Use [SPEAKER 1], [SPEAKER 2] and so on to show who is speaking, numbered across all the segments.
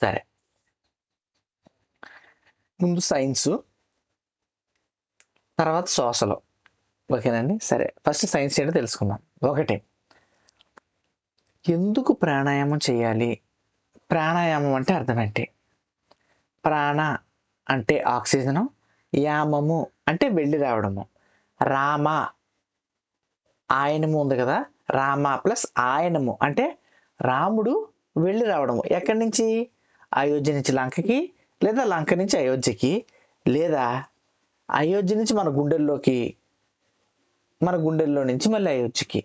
[SPEAKER 1] సరే, ముందు సైన్స్, తర్వాత సోషల్. ఓకేనండి. సరే, ఫస్ట్ సైన్స్ ఏంటో తెలుసుకుందాం. ఒకటి, ఎందుకు ప్రాణాయామం చేయాలి? ప్రాణాయామం అంటే అర్థం ఏంటి? ప్రాణ అంటే ఆక్సిజను, యామము అంటే వెళ్ళి రావడము, రామ ఆయనము ఉంది కదా, రామ ప్లస్ ఆయనము అంటే రాముడు వెళ్ళి రావడము. ఎక్కడి నుంచి? అయోధ్య నుంచి లంకకి, లేదా లంక నుంచి అయోధ్యకి, లేదా అయోధ్య నుంచి మన గుండెల్లోకి, మన గుండెల్లో నుంచి మళ్ళీ అయోధ్యకి.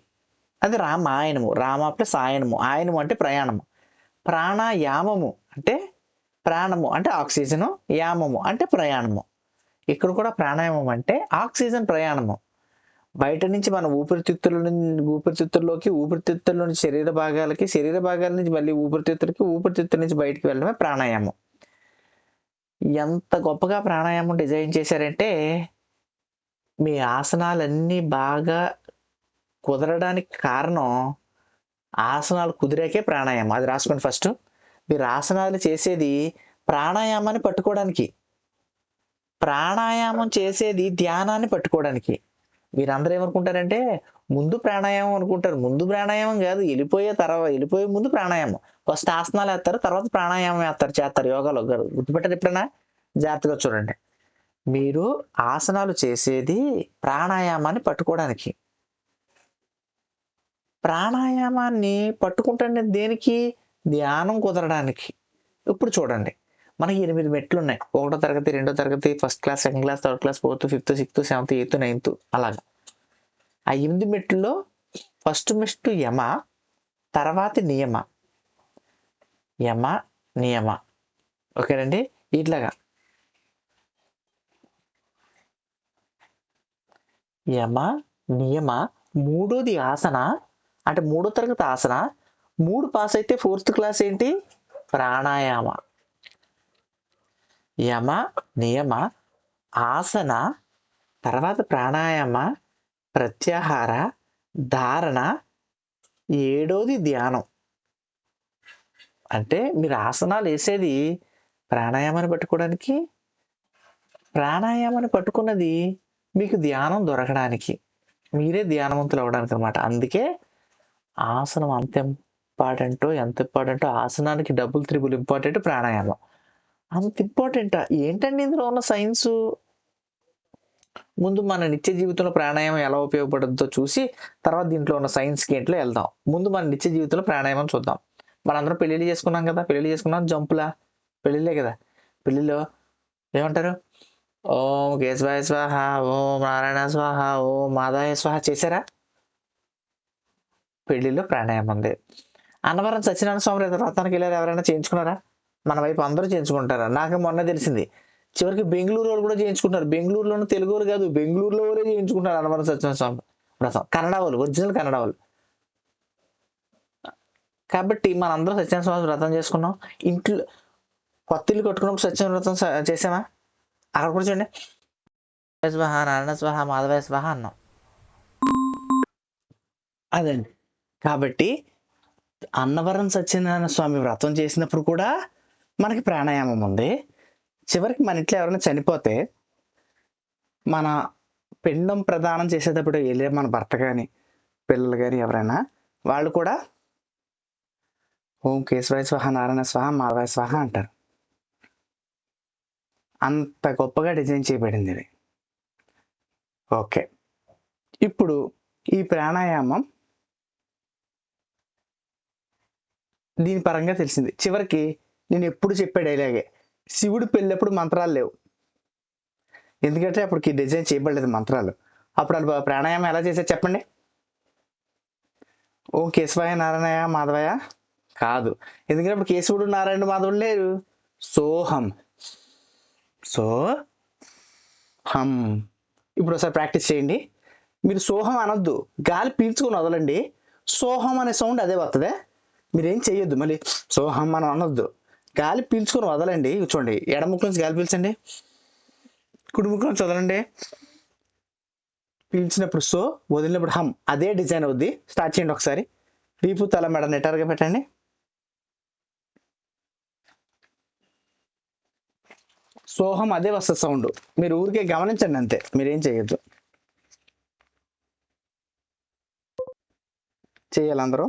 [SPEAKER 1] అది రామాయణము. రామ ప్లస్ ఆయనము. ఆయనము అంటే ప్రయాణము. ప్రాణాయామము అంటే ప్రాణము అంటే ఆక్సిజను, యామము అంటే ప్రయాణము. ఇక్కడ కూడా ప్రాణాయామం అంటే ఆక్సిజన్ ప్రయాణము. బయట నుంచి మన ఊపిరితిత్తుల్లోకి, ఊపిరితిత్తుల నుంచి శరీర భాగాలకి, శరీర భాగాల నుంచి మళ్ళీ ఊపిరితిత్తులకి, ఊపిరితిత్తుల నుంచి బయటికి వెళ్ళడమే ప్రాణాయామం. ఎంత గొప్పగా ప్రాణాయామం డిజైన్ చేశారంటే, మీ ఆసనాలన్నీ బాగా కుదరడానికి కారణం ఆసనాలు కుదిరాకే ప్రాణాయామం. అది రాసుకోండి ఫస్ట్. మీరు ఆసనాలు చేసేది ప్రాణాయామాన్ని పట్టుకోవడానికి, ప్రాణాయామం చేసేది ధ్యానాన్ని పట్టుకోవడానికి. మీరందరూ ఏమనుకుంటారంటే ముందు ప్రాణాయామం అనుకుంటారు. ముందు ప్రాణాయామం కాదు, వెళ్ళిపోయే ముందు ప్రాణాయామం. ఫస్ట్ ఆసనాలు వేస్తారు, తర్వాత ప్రాణాయామం చేస్తారు యోగాలో. గుర్తుపెట్టారు ఎప్పుడైనా? జాగ్రత్తగా చూడండి. మీరు ఆసనాలు చేసేది ప్రాణాయామాన్ని పట్టుకోవడానికి. ప్రాణాయామాన్ని పట్టుకుంటే దేనికి? ధ్యానం కుదరడానికి. ఇప్పుడు చూడండి, మనకి 8 మెట్లు ఉన్నాయి. 1వ తరగతి, 2వ తరగతి, first class, second class, third class, 4th, 5th, 6th, 7th, 8th, 9th అలాగా. ఆ 8 మెట్లలో ఫస్ట్ మెట్టు యమ, తర్వాత నియమ. యమ, నియమ. ఓకేనండి. ఇట్లాగా యమ, నియమ. మూడోది ఆసన, అంటే 3వ తరగతి ఆసన. 3 పాస్ అయితే 4th క్లాస్ ఏంటి? ప్రాణాయామ. యమ, నియమ, ఆసన, తర్వాత ప్రాణాయామ, ప్రత్యాహార, ధారణ, 7వది ధ్యానం. అంటే మీరు ఆసనాలు వేసేది ప్రాణాయామాన్ని పట్టుకోవడానికి, ప్రాణాయామాన్ని పట్టుకున్నది మీకు ధ్యానం దొరకడానికి, మీరే ధ్యానవంతులు అవ్వడానికి అనమాట. అందుకే ఆసనం ఎంత ఇంపార్టెంటో ఆసనానికి డబుల్ త్రిబుల్ ఇంపార్టెంట్ ప్రాణాయామం. అంత ఇంపార్టెంటా? ఏంటండి ఇందులో ఉన్న సైన్సు? ముందు మన నిత్య జీవితంలో ప్రాణాయామం ఎలా ఉపయోగపడుతుందో చూసి తర్వాత దీంట్లో ఉన్న సైన్స్కి ఏంట్లో వెళ్దాం. ముందు మన నిత్య జీవితంలో ప్రాణాయామం చూద్దాం. మనందరం పెళ్ళిళ్ళు చేసుకున్నాం కదా, పెళ్ళిళ్ళు చేసుకున్నాం జంపులా, పెళ్ళిళ్ళే కదా. పెళ్ళిలో ఏమంటారు? ఓం కేశవాయ స్వాహ, ఓం నారాయణ స్వాహ, ఓం మాధవాయ స్వాహ చేశారా? పెళ్లిలో ప్రాణాయామం ఉంది. అన్నవరం సత్యనారాయణ స్వామి వ్రతానికి వెళ్ళారు, ఎవరైనా చేయించుకున్నారా? మన వైపు అందరూ చేయించుకుంటారా? నాకు మొన్న తెలిసింది, చివరికి బెంగళూరు వాళ్ళు కూడా చేయించుకుంటారు. బెంగళూరులోనే తెలుగు వాళ్ళు కాదు, బెంగళూరులో వాళ్ళే చేయించుకుంటారు అన్నవరం సత్యనారాయణ స్వామి వ్రతం. కన్నడ వాళ్ళు, ఒరిజినల్ కన్నడ వాళ్ళు. కాబట్టి మనందరం సత్యనారాయణ స్వామి వ్రతం చేసుకున్నాం. ఇంట్లో కొత్త ఇల్లు కట్టుకున్నప్పుడు సత్యనారాయణ వ్రతం చేసామా? అక్కడ కూడా చూడండి, స్వాహ, నారాయణ స్వాహ, మాధవాయ స్వాహ అన్నాం. అదండి. కాబట్టి అన్నవరం సత్యనారాయణ స్వామి వ్రతం చేసినప్పుడు కూడా మనకి ప్రాణాయామం ఉంది. చివరికి మన ఇంట్లో ఎవరైనా చనిపోతే మన పిండం ప్రదానం చేసేటప్పుడు వెళ్ళే మన భర్త కానీ, పిల్లలు కానీ ఎవరైనా, వాళ్ళు కూడా ఓం కేశవాయ స్వాహ, నారాయణ స్వాహ, మాధవాయ స్వాహ అంటారు. అంత గొప్పగా డిజైన్ చేయబడింది ఇది. ఓకే, ఇప్పుడు ఈ ప్రాణాయామం దీని పరంగా తెలిసింది. చివరికి నేను ఎప్పుడు చెప్పే డైలాగే, శివుడు పెళ్ళప్పుడు మంత్రాలు లేవు, ఎందుకంటే అప్పటికి డిజైన్ చేయబడలేదు మంత్రాలు. అప్పుడు వాళ్ళు ప్రాణాయామం ఎలా చేశారు చెప్పండి? ఓం కేశవాయ, నారాయణ, మాధవయ కాదు, ఎందుకంటే అప్పుడు కేశవుడు, నారాయణ, మాధవుడు లేరు. సోహం, సోహం. ఇప్పుడు ఒకసారి ప్రాక్టీస్ చేయండి. మీరు సోహం అనొద్దు, గాలి పీల్చుకొని వదలండి. సోహం అనే సౌండ్ అదే వస్తుంది. మీరేం చెయ్యొద్దు, మళ్ళీ సోహం మనం అనొద్దు, గాలి పీల్చుకొని వదలండి. చూడండి, ఎడముఖ నుంచి గాలి పీల్చండి, కుడిముఖ నుంచి వదలండి. పీల్చినప్పుడు సో, వదిలినప్పుడు హమ్. అదే డిజైన్ అవుద్ది. స్టార్ట్ చేయండి ఒకసారి. వీపు, తల, మెడ నెటారుగా పెట్టండి. సోహం అదే వస్తుంది సౌండ్. మీరు ఊరికే గమనించండి అంతే, మీరేం చేయొద్దు. చేయాలి అందరూ.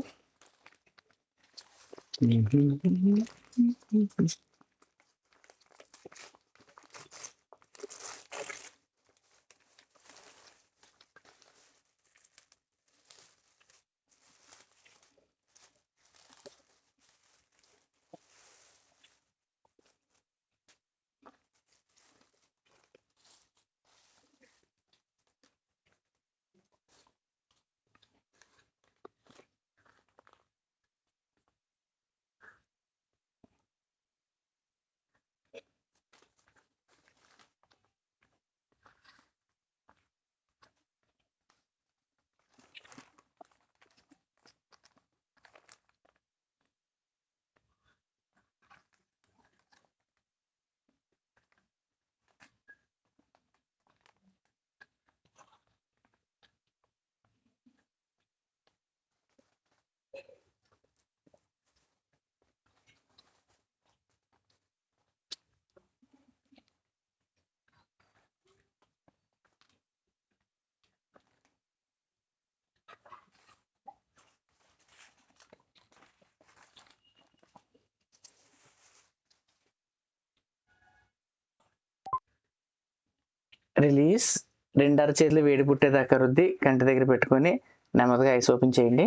[SPEAKER 1] రిలీజ్. 2 అరచేతులు వేడి పుట్టేదాకా రుద్ది కంటి దగ్గర పెట్టుకొని నెమ్మదిగా ఐస్ ఓపెన్ చేయండి.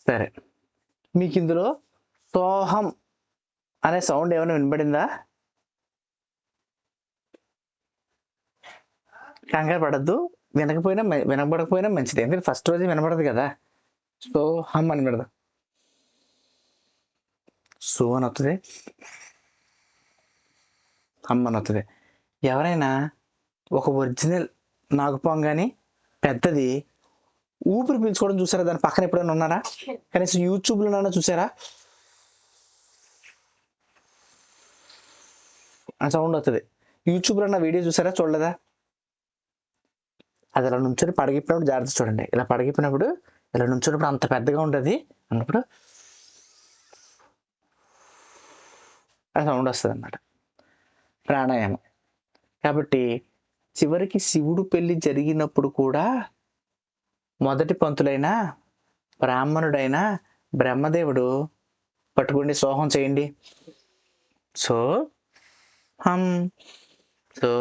[SPEAKER 1] సరే, మీకు ఇందులో సోహం అనే సౌండ్ ఏమైనా వినబడిందా? కంగారు పడద్దు, వినపడకపోయినా మంచిది, ఎందుకంటే ఫస్ట్ రోజు వినపడదు కదా. సోహం అని పెడదాం. సో అని వస్తుంది, హమ్ అని వస్తుంది. ఎవరైనా ఒక ఒరిజినల్ నాగుపాము కానీ పెద్దది ఊపిరి పీల్చుకోవడం చూసారా? దాని పక్కన ఎప్పుడైనా ఉన్నారా? కనీసం యూట్యూబ్లోనైనా చూసారా? ఆ సౌండ్ వస్తుంది. యూట్యూబ్లో నా వీడియో చూసారా? చూడలేదా? అది ఇలా నుంచొని పడగిప్పినప్పుడు జాగ్రత్త చూడండి. ఇలా పడగిప్పినప్పుడు ఇలా నుంచున్నప్పుడు అంత పెద్దగా ఉంటుంది అన్నప్పుడు ఆ సౌండ్ వస్తుంది అన్నమాట. ప్రాణాయామం. కాబట్టి చివరికి శివుడు పెళ్లి జరిగినప్పుడు కూడా మొదటి పంతులైన బ్రాహ్మణుడైన బ్రహ్మదేవుడు పట్టుకోండి, సోహం చేయండి, సో హం, సో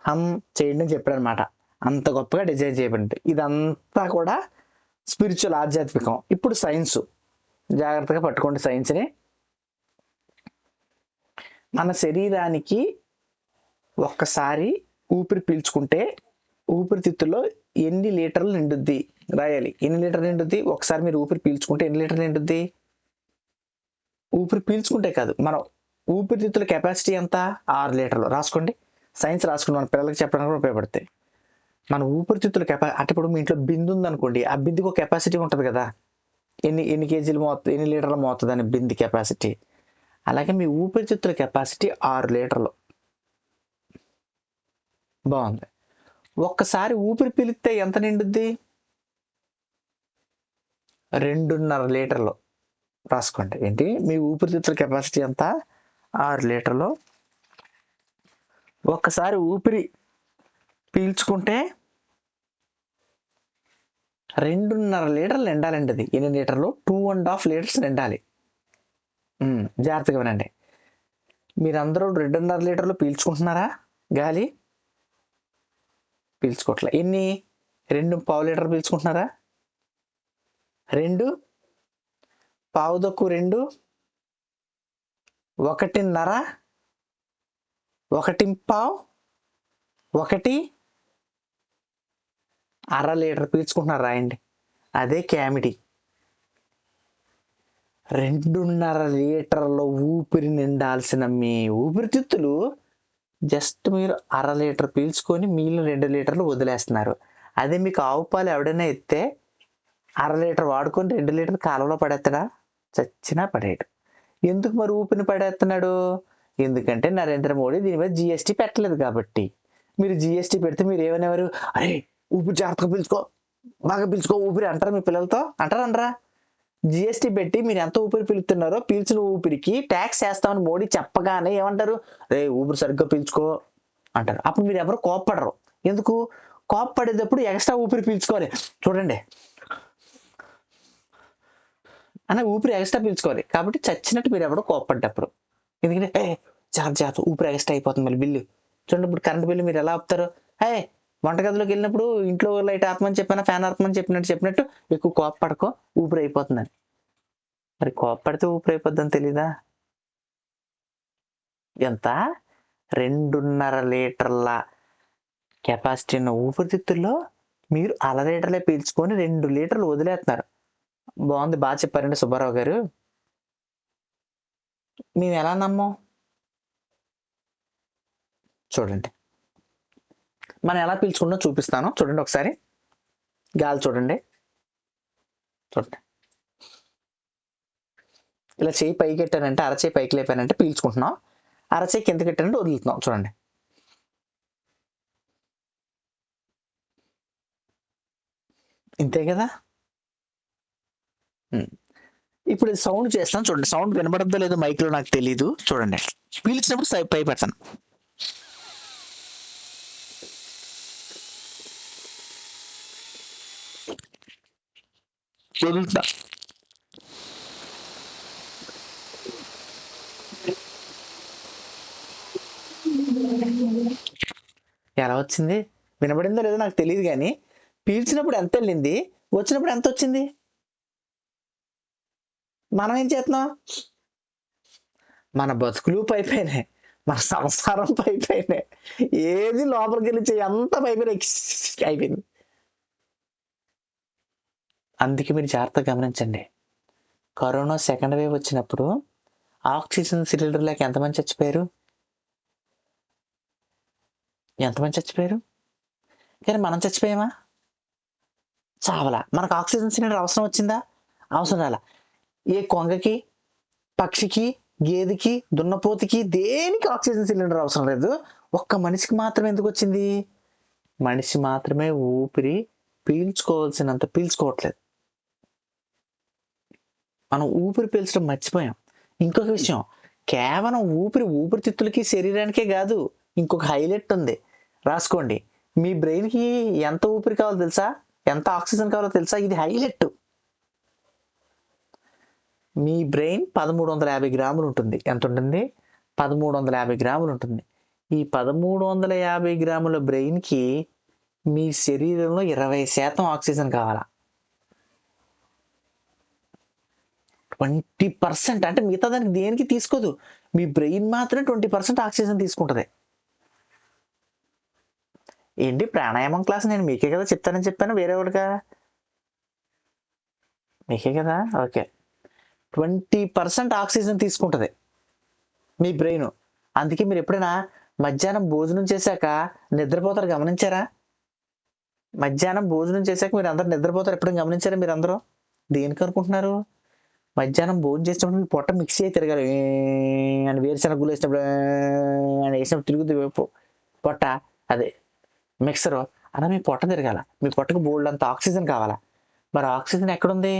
[SPEAKER 1] హం చేయండి అని చెప్పాడు అనమాట. అంత గొప్పగా డిజైన్ చేయబడింది. ఇదంతా కూడా స్పిరిచువల్, ఆధ్యాత్మికం. ఇప్పుడు సైన్స్, జాగ్రత్తగా పట్టుకోండి సైన్స్ని. మన శరీరానికి ఒక్కసారి ఊపిరి పీల్చుకుంటే ఊపిరితిత్తుల్లో ఎన్ని లీటర్లు నిండుద్ది రాయాలి. ఎన్ని లీటర్లు నిండుద్ది? ఒకసారి మీరు ఊపిరి పీల్చుకుంటే ఎన్ని లీటర్లు నిండుద్ది? ఊపిరి పీల్చుకుంటే కాదు, మనం ఊపిరితిత్తుల కెపాసిటీ ఎంత? 6 లీటర్లు. రాసుకోండి, సైన్స్ రాసుకోండి, మన పిల్లలకి చెప్పడానికి కూడా ఉపయోగపడతాయి. మన ఊపిరితిత్తుల అంటే ఇప్పుడు మీ ఇంట్లో బిందు ఉందనుకోండి, ఆ బిందుకు ఒక కెపాసిటీ ఉంటుంది కదా, ఎన్ని కేజీలు మోస్తుంది, ఎన్ని లీటర్లు మోస్తుంది అని బిందు కెపాసిటీ. అలాగే మీ ఊపిరితిత్తుల కెపాసిటీ 6 లీటర్లు. బాగుంది. ఒక్కసారి ఊపిరి పీలిస్తే ఎంత నిండుద్ది? 2.5 లీటర్లు. రాసుకోండి. ఏంటి? మీ ఊపిరితిత్తుల కెపాసిటీ ఎంత? 6 లీటర్లు. ఒక్కసారి ఊపిరి పీల్చుకుంటే 2.5 లీటర్లు నిండాలండి. అది ఎన్ని లీటర్లు? 2.5 లీటర్స్ నిండాలి. జాగ్రత్తగా వినండి. మీరందరూ 2.5 లీటర్లు పీల్చుకుంటున్నారా గాలి? పీల్చుకోవట్లే. ఎన్ని? 2.5 లీటర్ పీల్చుకుంటున్నారా? 2 పావుదక్కు 2 1.5 1.5 1 1/2 లీటర్ పీల్చుకుంటున్నారు రాయండి. అదే క్యామిటీ. 2.5 లీటర్ల ఊపిరి నిండాల్సిన మీ ఊపిరితిత్తులు జస్ట్ మీరు 1/2 లీటర్ పీల్చుకొని మిగిలిన 2 లీటర్లు వదిలేస్తున్నారు. అదే మీకు ఆవు పాలు ఎవడైనా ఇస్తే 1/2 లీటర్ వాడుకొని 2 లీటర్ కాలంలో పడేస్తాడా? చచ్చినా పడేయడు. ఎందుకు మరి ఊపిరిని పడేస్తున్నాడు? ఎందుకంటే నరేంద్ర మోడీ దీని మీద GST పెట్టలేదు కాబట్టి. మీరు GST పెడితే మీరు ఏమనేవారు? అరే ఊపిరి జాగ్రత్తగా పీల్చుకో, బాగా పీల్చుకో ఊపిరి అంటారా మీ పిల్లలతో? అంటారా? జిఎస్టీ పెట్టి మీరు ఎంత ఊపిరి పీలుతున్నారో పీల్చిన ఊపిరికి ట్యాక్స్ వేస్తామని మోడీ చెప్పగానే ఏమంటారు, రే ఊపిరి సరిగ్గా పీల్చుకో అంటారు. అప్పుడు మీరు ఎవరు కోప్పడరు. ఎందుకు? కోప్పడేటప్పుడు ఎక్స్ట్రా ఊపిరి పీల్చుకోవాలి. చూడండి అన్న ఊపిరి ఎక్స్ట్రా పీల్చుకోవాలి. కాబట్టి చచ్చినట్టు మీరు ఎవడో కోప్పడ్డప్పుడు. ఎందుకంటే జాగ్రత్త ఊపిరి ఎక్స్ట్రా అయిపోతుంది మళ్ళీ బిల్లు. చూడండి ఇప్పుడు కరెంట్ బిల్లు మీరు ఎలా ఆపుతారు? వంటగదిలోకి వెళ్ళినప్పుడు ఇంట్లో లైట్ ఆపమని చెప్పినా ఫ్యాన్ ఆపమని చెప్పినట్టు ఎక్కువ కోప్పడకో ఊపిరి అయిపోతుందని. మరి కోప్పడితే ఊపిరి అయిపోద్దని తెలీదా? ఎంత 2.5 లీటర్ల కెపాసిటీ ఉన్న ఊపిరితిత్తుల్లో మీరు 1/2 లీటర్లే పీల్చుకొని 2 లీటర్లు వదిలేస్తున్నారు. బాగుంది, బాగా చెప్పారండి సుబ్బారావు గారు. మేము ఎలా నమ్మం? చూడండి మనం ఎలా పీల్చుకుంటామో చూపిస్తాను. చూడండి ఒకసారి గాలి చూడండి. ఇలా చేయి పైకి పెట్టానంటే, అరచేయి పైకి లేపానంటే పీల్చుకుంటున్నాం, అరచేయి కిందకి పెట్టానంటే వదులుతున్నాం. చూడండి ఇంతే కదా. ఇప్పుడు సౌండ్ చేస్తాను చూడండి. సౌండ్ వినబడద్దో లేదో మైక్ లో నాకు తెలీదు. చూడండి పీల్చినప్పుడు పై పెడతాను. వదులుతా. ఎలా వచ్చింది? వినబడిందో లేదో నాకు తెలియదు, కానీ పీల్చినప్పుడు ఎంత వెళ్ళింది, వచ్చినప్పుడు ఎంత వచ్చింది? మనం ఏం చేస్తున్నాం? మన బతుకులు పైపోయినాయి, మన సంసారం పైపోయినాయి, ఏది లోపలికి వెళ్ళి ఎంత పైపోయినాయి అయిపోయింది. అందుకే మీరు జాగ్రత్తగా గమనించండి. కరోనా సెకండ్ వేవ్ వచ్చినప్పుడు ఆక్సిజన్ సిలిండర్ లేక ఎంతమంది చచ్చిపోయారు? కానీ మనం చచ్చిపోయామా? చావలా. మనకు ఆక్సిజన్ సిలిండర్ అవసరం వచ్చిందా? అవసరం రాలా. ఏ కొంగకి, పక్షికి, గేదెకి, దున్నపోతుకి దేనికి ఆక్సిజన్ సిలిండర్ అవసరం లేదు. ఒక్క మనిషికి మాత్రమే ఎందుకు వచ్చింది? మనిషి మాత్రమే ఊపిరి పీల్చుకోవాల్సినంత పీల్చుకోవట్లేదు. మనం ఊపిరి పీల్చడం మర్చిపోయాం. ఇంకొక విషయం, కేవలం ఊపిరితిత్తులకి శరీరానికే కాదు, ఇంకొక హైలైట్ ఉంది, రాసుకోండి. మీ బ్రెయిన్కి ఎంత ఊపిరి కావాలో తెలుసా? ఎంత ఆక్సిజన్ కావాలో తెలుసా? ఇది హైలైట్. మీ బ్రెయిన్ 1350 గ్రాములు ఉంటుంది. ఎంత ఉంటుంది? 1350 గ్రాములు ఉంటుంది. ఈ 1350 గ్రాముల బ్రెయిన్కి మీ శరీరంలో 20% ఆక్సిజన్ కావాలా? 20%. అంటే మిగతా దానికి దేనికి తీసుకోదు. మీ బ్రెయిన్ మాత్రమే 20% ఆక్సిజన్ తీసుకుంటుంది. ఏంటి ప్రాణాయామం క్లాస్ నేను మీకే కదా చెప్తానని చెప్పాను, వేరే వాడిగా? మీకే కదా. ఓకే, 20% ఆక్సిజన్ తీసుకుంటుంది మీ బ్రెయిన్. అందుకే మీరు ఎప్పుడైనా మధ్యాహ్నం భోజనం చేశాక నిద్రపోతారు, గమనించారా? మధ్యాహ్నం భోజనం చేశాక మీరు అందరు నిద్రపోతారు, ఎప్పుడైనా గమనించారా? మీరు అందరూ దేనికి అనుకుంటున్నారు? మధ్యాహ్నం భోజనం చేసినప్పుడు మీ పొట్ట మిక్సీ అయి తిరగాలి అని, వేరుశనగ గుళ్ళు వేసినప్పుడు అని వేసినప్పుడు తిరుగుతుంది పొట్ట, అదే మిక్సరు. అలా మీ పొట్ట తిరగాల. మీ పొట్టకు బోల్డ్ అంత ఆక్సిజన్ కావాలా? మరి ఆక్సిజన్ ఎక్కడుంది?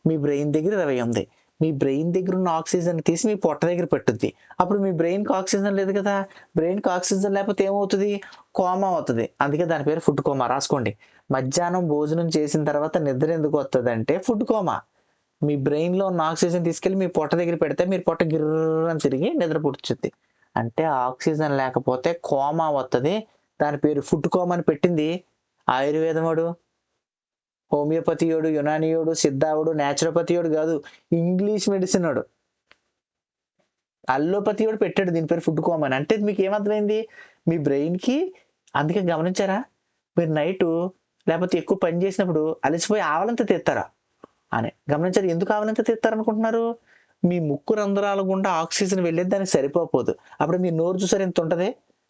[SPEAKER 1] మీ బ్రెయిన్ దగ్గర 20 ఉంది. మీ బ్రెయిన్ దగ్గర ఉన్న ఆక్సిజన్ తీసి మీ పొట్ట దగ్గర పెట్టుద్ది. అప్పుడు మీ బ్రెయిన్కి ఆక్సిజన్ లేదు కదా. బ్రెయిన్కి ఆక్సిజన్ లేకపోతే ఏమవుతుంది? కోమా అవుతుంది. అందుకే దాని పేరు ఫుడ్ కోమా. రాసుకోండి. మధ్యాహ్నం భోజనం చేసిన తర్వాత నిద్ర ఎందుకు వస్తుంది అంటే ఫుడ్ కోమా. మీ బ్రెయిన్లో ఉన్న ఆక్సిజన్ తీసుకెళ్ళి మీ పొట్ట దగ్గర పెడితే మీరు పొట్ట గిర్రని తిరిగి నిద్ర పుట్టుచ్చుద్ది. అంటే ఆక్సిజన్ లేకపోతే కోమా వస్తుంది. దాని పేరు ఫుడ్ కోమా అని పెట్టింది ఆయుర్వేదముడు, హోమియోపతియోడు, యునానియోడు, సిద్ధావుడు, న్యాచురోపతియోడు కాదు, ఇంగ్లీష్ మెడిసిన్ వాడు, అల్లోపతియోడు పెట్టాడు దీని పేరు ఫుడ్ కోమా అని. అంటే మీకు ఏమర్థమైంది? మీ బ్రెయిన్కి. అందుకే గమనించారా, మీరు నైటు లేకపోతే ఎక్కువ పని చేసినప్పుడు అలసిపోయి ఆవలంత తీస్తారా అని గమనించారు. ఎందుకు ఆవలంత తీస్తారు అనుకుంటున్నారు? మీ ముక్కు రంధ్రాల గుండా ఆక్సిజన్ వెళ్ళేది దానికి సరిపోదు. అప్పుడు మీ నోరు చూసారు ఎంత ఉంటుంది,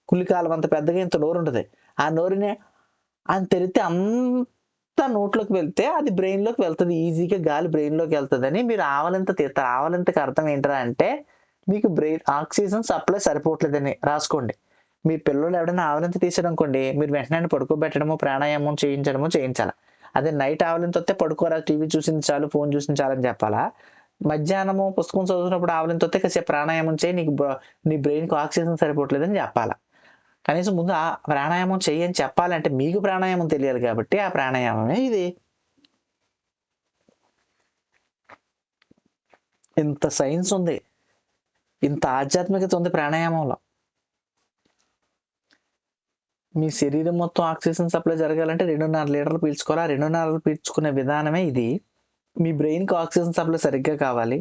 [SPEAKER 1] కులికాలం అంత పెద్దగా ఇంత నోరు ఉంటుంది. ఆ నోరునే అని తెరిస్తే అంతా నోట్లోకి వెళ్తే అది బ్రెయిన్లోకి వెళ్తుంది, ఈజీగా గాలి బ్రెయిన్లోకి వెళ్తుందని మీరు ఆవలింత తీస్తారు. ఆవలింతకి అర్థం ఏంటరా అంటే మీకు బ్రెయిన్ ఆక్సిజన్ సప్లై సరిపోవట్లేదని. రాసుకోండి. మీ పిల్లలు ఎవడైనా ఆవలింత తీసారనుకోండి, మీరు వెంటనే పడుకోబెట్టడమో ప్రాణాయామం చేయించాలి. అదే నైట్ ఆవలింత వస్తే పడుకోరా, టీవీ చూసింది చాలు, ఫోన్ చూసింది చాలు అని చెప్పాలా? మధ్యాహ్నము పుస్తకం చదువుతున్నప్పుడు ఆవలింత వస్తే కాసేపు ప్రాణాయామం చేయి, నీ బ్రెయిన్కి ఆక్సిజన్ సరిపోవట్లేదని చెప్పాలా? కనీసం ముందు ఆ ప్రాణాయామం చెయ్యి అని చెప్పాలంటే మీకు ప్రాణాయామం తెలియాలి కాబట్టి ఆ ప్రాణాయామమే ఇది. ఇంత సైన్స్ ఉంది, ఇంత ఆధ్యాత్మికత ఉంది ప్రాణాయామంలో. మీ శరీరం మొత్తం ఆక్సిజన్ సప్లై జరగాలంటే 2.5 లీటర్లు పీల్చుకోవాలి. ఆ 2.5 లీటర్లు పీల్చుకునే విధానమే ఇది. మీ బ్రెయిన్కి ఆక్సిజన్ సప్లై సరిగ్గా కావాలి.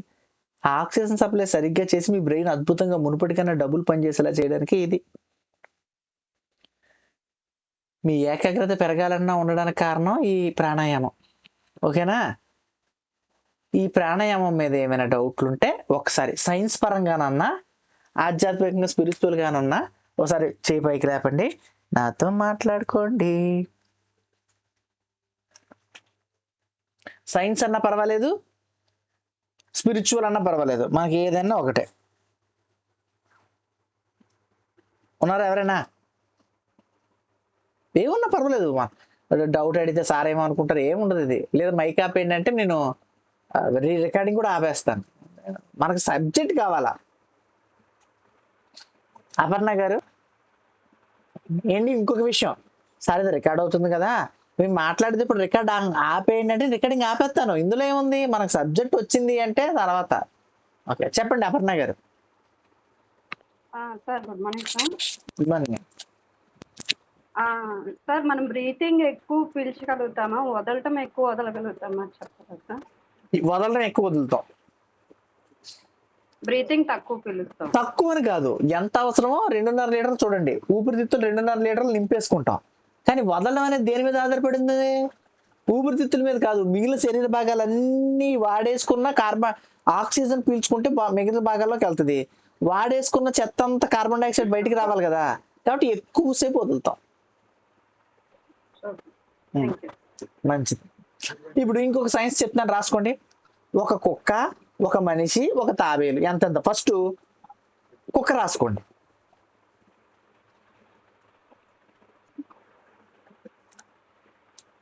[SPEAKER 1] ఆ ఆక్సిజన్ సప్లై సరిగ్గా చేసి మీ బ్రెయిన్ అద్భుతంగా మునుపటికన్నా డబ్బులు పనిచేసేలా చేయడానికి ఇది. మీ ఏకాగ్రత పెరగాలన్నా ఉండడానికి కారణం ఈ ప్రాణాయామం. ఓకేనా? ఈ ప్రాణాయామం మీద ఏమైనా డౌట్లు ఉంటే ఒకసారి సైన్స్ పరంగానన్నా ఆధ్యాత్మికంగా స్పిరిచువల్ గానన్నా ఒకసారి చేయి పైకి లేపండి, నాతో మాట్లాడుకోండి. సైన్స్ అన్నా పర్వాలేదు, స్పిరిచువల్ అన్నా పర్వాలేదు, మనకి ఏదైనా ఒకటే. ఉన్నారా ఎవరైనా? ఏమున్నా పర్వాలేదు, డౌట్ అడిగితే సార్ ఏమో అనుకుంటారు, ఏముండదు. ఇది లేదా మైక్ ఆపేయండి అంటే నేను రికార్డింగ్ కూడా ఆపేస్తాను. మనకు సబ్జెక్ట్ కావాలా. అపర్ణ గారు ఏంటి ఇంకొక విషయం, సరే రికార్డ్ అవుతుంది కదా, మేము మాట్లాడితే ఇప్పుడు రికార్డ్ ఆపేయండి అంటే రికార్డింగ్ ఆపేస్తాను. ఇందులో ఏముంది, మనకు సబ్జెక్ట్ వచ్చింది అంటే తర్వాత. ఓకే చెప్పండి అపర్ణ గారు.
[SPEAKER 2] Sir good morning sir.
[SPEAKER 1] Good morning.
[SPEAKER 2] Sir మనం బ్రీతింగ్ ఎక్కువ పీల్చగలుగుతామా, వదలటం ఎక్కువ వదలగలుగుతామా చెప్తారా సార్?
[SPEAKER 1] వదలడం ఎక్కువ వదులుతాం,
[SPEAKER 2] బ్రీతింగ్ తక్కువ పీలుస్తాం.
[SPEAKER 1] తక్కువ అని కాదు, ఎంత అవసరమో 2.5 లీటర్లు చూడండి, ఊపిరితిత్తులు 2.5 లీటర్లు నింపేసుకుంటాం. కానీ వదలడం అనేది దేని మీద ఆధారపడింది? ఊపిరితిత్తుల మీద కాదు, మిగిలిన శరీర భాగాలన్నీ వాడేసుకున్న ఆక్సిజన్ పీల్చుకుంటే మిగిలిన భాగాల్లోకి వెళ్తుంది. వాడేసుకున్న చెత్త అంతా కార్బన్ డైఆక్సైడ్ బయటికి రావాలి కదా, కాబట్టి ఎక్కువసేపు వదులుతాం. మంచిది. ఇప్పుడు ఇంకొక సైన్స్ చెప్తున్నాను, రాసుకోండి. ఒక కుక్క, ఒక మనిషి, ఒక తాబేలు ఎంతెంత. ఫస్ట్ కుక్క రాసుకోండి.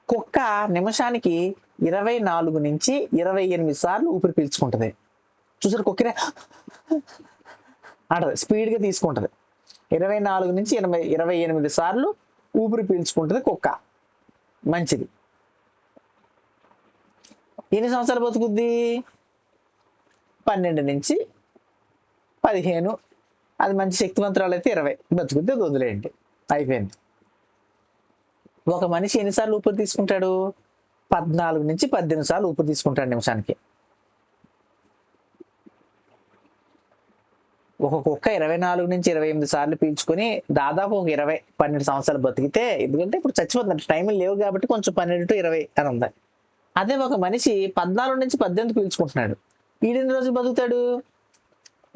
[SPEAKER 1] కుక్క నిమిషానికి 24 నుంచి 28 సార్లు ఊపిరి పీల్చుకుంటది. చూసారు, కుక్కనే అంటది, స్పీడ్గా తీసుకుంటది. 24 నుంచి 28 సార్లు ఊపిరి పీల్చుకుంటది కుక్క. మంచిది. ఎన్ని సంవత్సరాలు బతుకుద్ది? 12 నుంచి 15. అది మంచి శక్తివంతురాలు అయితే 20 బతుకుద్ది, అది వదిలేయండి, అయిపోయింది. ఒక మనిషి ఎన్నిసార్లు ఊపిరి తీసుకుంటాడు? 14 నుంచి 18 సార్లు ఊపిరి తీసుకుంటాడు నిమిషానికి. ఒక కుక్క 24 నుంచి 28 సార్లు పీల్చుకొని దాదాపు ఒక 12 సంవత్సరాలు బతికితే, ఎందుకంటే ఇప్పుడు చచ్చిపోతుంది, టైం లేవు కాబట్టి కొంచెం 12 to 20 అని ఉంది. అదే ఒక మనిషి 14 నుంచి 18 పీల్చుకుంటున్నాడు, ఈడెన్ని రోజులు బతుకుతాడు?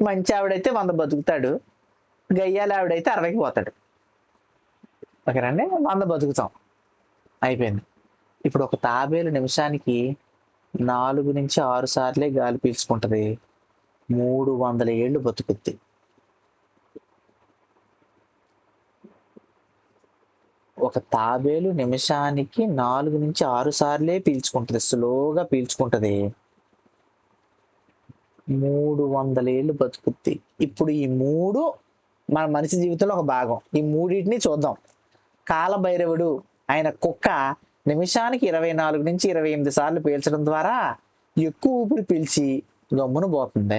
[SPEAKER 1] మంచి ఆవిడైతే 100 బతుకుతాడు, గయ్యాలి ఆవిడైతే 60కి పోతాడు. ఓకేనండి, 100 బతుకుతాం, అయిపోయింది. ఇప్పుడు ఒక తాబేలు నిమిషానికి 4 నుంచి 6 సార్లే గాలి పీల్చుకుంటది, 300 ఏళ్ళు బతుకుద్ది. ఒక తాబేలు నిమిషానికి 4 నుంచి 6 సార్లే పీల్చుకుంటది, స్లోగా పీల్చుకుంటది, 300 ఏళ్ళు బతుకుద్ది. ఇప్పుడు ఈ 3 మన మనిషి జీవితంలో ఒక భాగం. ఈ మూడింటిని చూద్దాం. కాలభైరవుడు ఆయన కుక్క నిమిషానికి 24 నుంచి 28 సార్లు పీల్చడం ద్వారా ఎక్కువ ఊపిరి పీల్చి గమ్మున పోతుంది.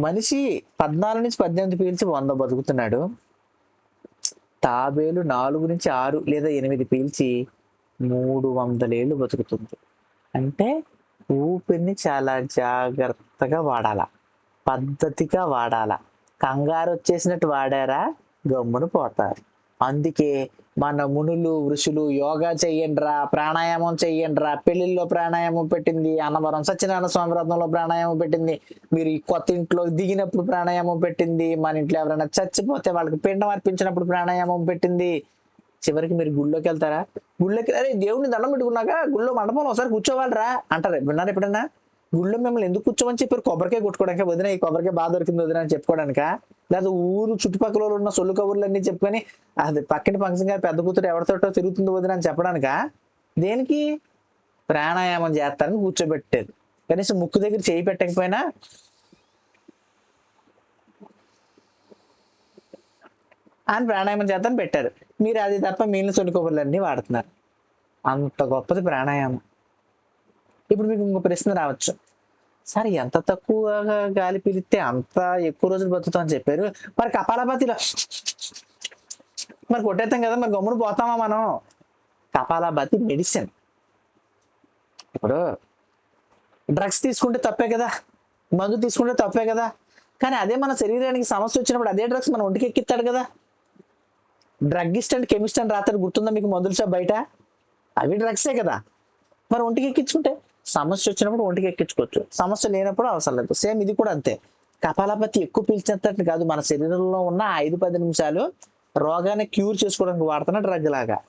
[SPEAKER 1] మనిషి 14 నుంచి 18 పీల్చి 100 బతుకుతున్నాడు. తాబేలు 4 నుంచి 6 లేదా 8 పీల్చి 300 ఏళ్ళు బతుకుతుంది. అంటే ఊపిరిని చాలా జాగ్రత్తగా వాడాల, పద్ధతిగా వాడాల. కంగారు వచ్చేసినట్టు వాడారా గమ్మున పోతారు. అందుకే మన మునులు ఋషులు యోగా చెయ్యండిరా, ప్రాణాయామం చెయ్యండిరా, పెళ్లిల్లో ప్రాణాయామం పెట్టింది, అన్నవరం సత్యనారాయణ స్వామి వ్రతంలో ప్రాణాయామం పెట్టింది, మీరు ఈ కొత్త ఇంట్లో దిగినప్పుడు ప్రాణాయామం పెట్టింది, మన ఇంట్లో ఎవరైనా చచ్చిపోతే వాళ్ళకి పిండం అర్పించినప్పుడు ప్రాణాయామం పెట్టింది. చివరికి మీరు గుళ్ళోకి వెళ్తారా, గుళ్ళోకి అరే దేవుడిని దండం పెట్టుకున్నాక గుళ్ళో మండపంలో ఒకసారి కూర్చోవాలరా అంటారు, విన్నారు ఎప్పుడన్నా? గుళ్ళో మిమ్మల్ని ఎందుకు కూర్చోమని చెప్పారు? కొబ్బరికాయ కొట్టుకోవడానికి, వదిన ఈ కొబ్బరికాయ బాగా దొరికింది వదిన అని చెప్పుకోవడానిక, లేదా ఊరు చుట్టుపక్కల వాళ్ళు ఉన్న సొల్లు కబుర్లన్నీ చెప్పుకొని అది పక్కన ఫంక్షన్ గారు పెద్ద కూతురు ఎవరితోటో తిరుగుతుంది వదిన అని చెప్పడానిక? దేనికి? ప్రాణాయామం చేస్తారని కూర్చోబెట్టారు. కనీసం ముక్కు దగ్గర చేయి పెట్టకపోయినా ఆయన ప్రాణాయామం చేద్దామని పెట్టారు. మీరు అది తప్ప మిగిలిన సొల్లు కబుర్లన్నీ వాడుతున్నారు. అంత గొప్పది ప్రాణాయామం. ఇప్పుడు మీకు ఇంకో ప్రశ్న రావచ్చు, సార్ ఎంత తక్కువగా గాలి పీలిస్తే అంత ఎక్కువ రోజులు బతుకుతాం అని చెప్పారు, మరి కపాలభాతిలో మరి కొట్టేస్తాం కదా, మరి గమ్మున పోతామా మనం? కపాలభాతి మెడిసిన్. ఇప్పుడు డ్రగ్స్ తీసుకుంటే తప్పే కదా, మందు తీసుకుంటే తప్పే కదా, కానీ అదే మన శరీరానికి సమస్య వచ్చినప్పుడు అదే డ్రగ్స్ మన ఒంటికి ఎక్కిస్తాడు కదా. డ్రగ్గిస్ట్ అండ్ కెమిస్ట్ అని రాత్రి గుర్తుందా మీకు మందుల షాప్ బయట? అవి డ్రగ్సే కదా, మరి ఒంటికి ఎక్కించుకుంటే సమస్య వచ్చినప్పుడు ఒంటికి ఎక్కించుకోవచ్చు, సమస్య లేనప్పుడు అవసరం లేదు. సేమ్ ఇది కూడా అంతే. కపాలభాతి ఎక్కువ పీల్చేటట్టు కాదు, మన శరీరంలో ఉన్న 5-10 నిమిషాలు రోగాన్ని క్యూర్ చేసుకోవడానికి వాడుతున్న డ్రగ్ లాగా.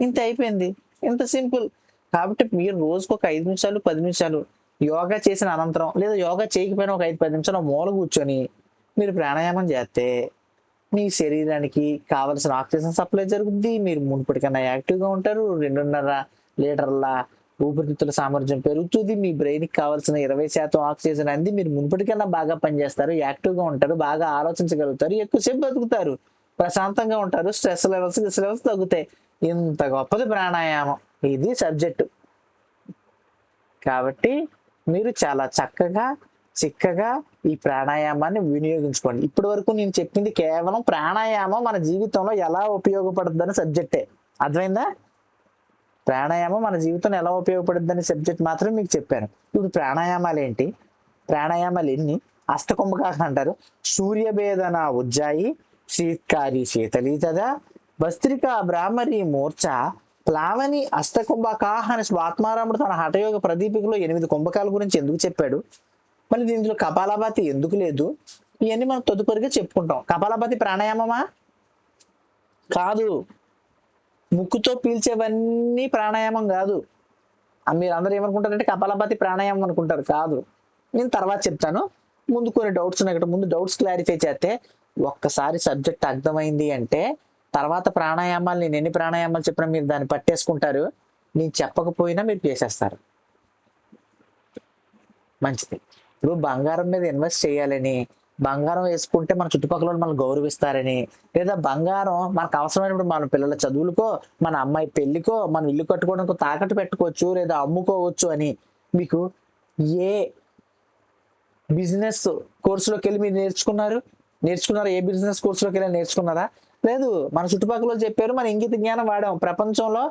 [SPEAKER 1] ఇంత అయిపోయింది, ఇంత సింపుల్. కాబట్టి మీరు రోజుకు ఒక 5 నిమిషాలు 10 నిమిషాలు యోగా చేసిన అనంతరం, లేదా యోగా చేయకపోయినా ఒక 5-10 నిమిషాలు మూల కూర్చొని మీరు ప్రాణాయామం చేస్తే మీ శరీరానికి కావలసిన ఆక్సిజన్ సప్లై జరుగుద్ది, మీరు మునుపటి కన్నా యాక్టివ్గా ఉంటారు, 2.5 లీటర్ల ఊపిరితిత్తుల సామర్థ్యం పెరుగుతుంది, మీ బ్రెయిన్కి కావాల్సిన 20% ఆక్సిజన్ అంది మీరు మునుపటి కన్నా బాగా పనిచేస్తారు, యాక్టివ్గా ఉంటారు, బాగా ఆలోచించగలుగుతారు, ఎక్కువసేపు బతుకుతారు, ప్రశాంతంగా ఉంటారు, స్ట్రెస్ లెవెల్స్ తగ్గుతాయి. ఇంత గొప్పది ప్రాణాయామం. ఇది సబ్జెక్టు. కాబట్టి మీరు చాలా చిక్కగా ఈ ప్రాణాయామాన్ని వినియోగించుకోండి. ఇప్పటి వరకు నేను చెప్పింది కేవలం ప్రాణాయామం మన జీవితంలో ఎలా ఉపయోగపడుతుందని సబ్జెక్టే. అర్థమైందా? ప్రాణాయామం మన జీవితంలో ఎలా ఉపయోగపడుతుందని సబ్జెక్ట్ మాత్రమే మీకు చెప్పాను. ఇప్పుడు ప్రాణాయామాలు ఏంటి, ప్రాణాయామాలు ఎన్ని? అష్టకుంభకాహ అంటారు. సూర్యభేదన ఉజ్జాయి, శీత్కారి శీతలీతద, భస్త్రికా బ్రాహ్మరి మూర్ఛ, ప్లావని అష్టకుంభకాహ అని ఆత్మారాముడు తన హఠయోగ ప్రదీపికలో 8 కుంభకాల గురించి ఎందుకు చెప్పాడు? మళ్ళీ దీంట్లో కపాలభాతి ఎందుకు లేదు? ఇవన్నీ మనం తదుపరిగా చెప్పుకుంటాం. కపాలభాతి ప్రాణాయామమా? కాదు. ముక్కుతో పీల్చేవన్నీ ప్రాణాయామం కాదు. మీరు అందరూ ఏమనుకుంటారంటే కపాలభాతి ప్రాణాయామం అనుకుంటారు. కాదు, నేను తర్వాత చెప్తాను. ముందు కొన్ని డౌట్స్ ఉన్నాయి కదా, ముందు డౌట్స్ క్లారిఫై చేస్తే ఒక్కసారి సబ్జెక్ట్ అర్థమైంది అంటే తర్వాత ప్రాణాయామాలు, నేను ఎన్ని ప్రాణాయామాలు చెప్పినా మీరు దాన్ని పట్టేసుకుంటారు, నేను చెప్పకపోయినా మీరు చేసేస్తారు. మంచిది. ఇప్పుడు బంగారం మీద ఇన్వెస్ట్ చేయాలని, బంగారం వేసుకుంటే మన చుట్టుపక్కల మనల్ని గౌరవిస్తారని, లేదా బంగారం మనకు అవసరమైనప్పుడు మన పిల్లల చదువులకో, మన అమ్మాయి పెళ్లికో, మన ఇల్లు కట్టుకోవడానికి తాకట్టు పెట్టుకోవచ్చు, లేదా అమ్ముకోవచ్చు అని మీకు ఏ బిజినెస్ కోర్సులోకి వెళ్ళి మీరు నేర్చుకున్నారా? ఏ బిజినెస్ కోర్సులోకి వెళ్ళి నేర్చుకున్నారా? లేదు. మన చుట్టుపక్కల చెప్పారు, మన ఇంగిత జ్ఞానం వాడాం. ప్రపంచంలో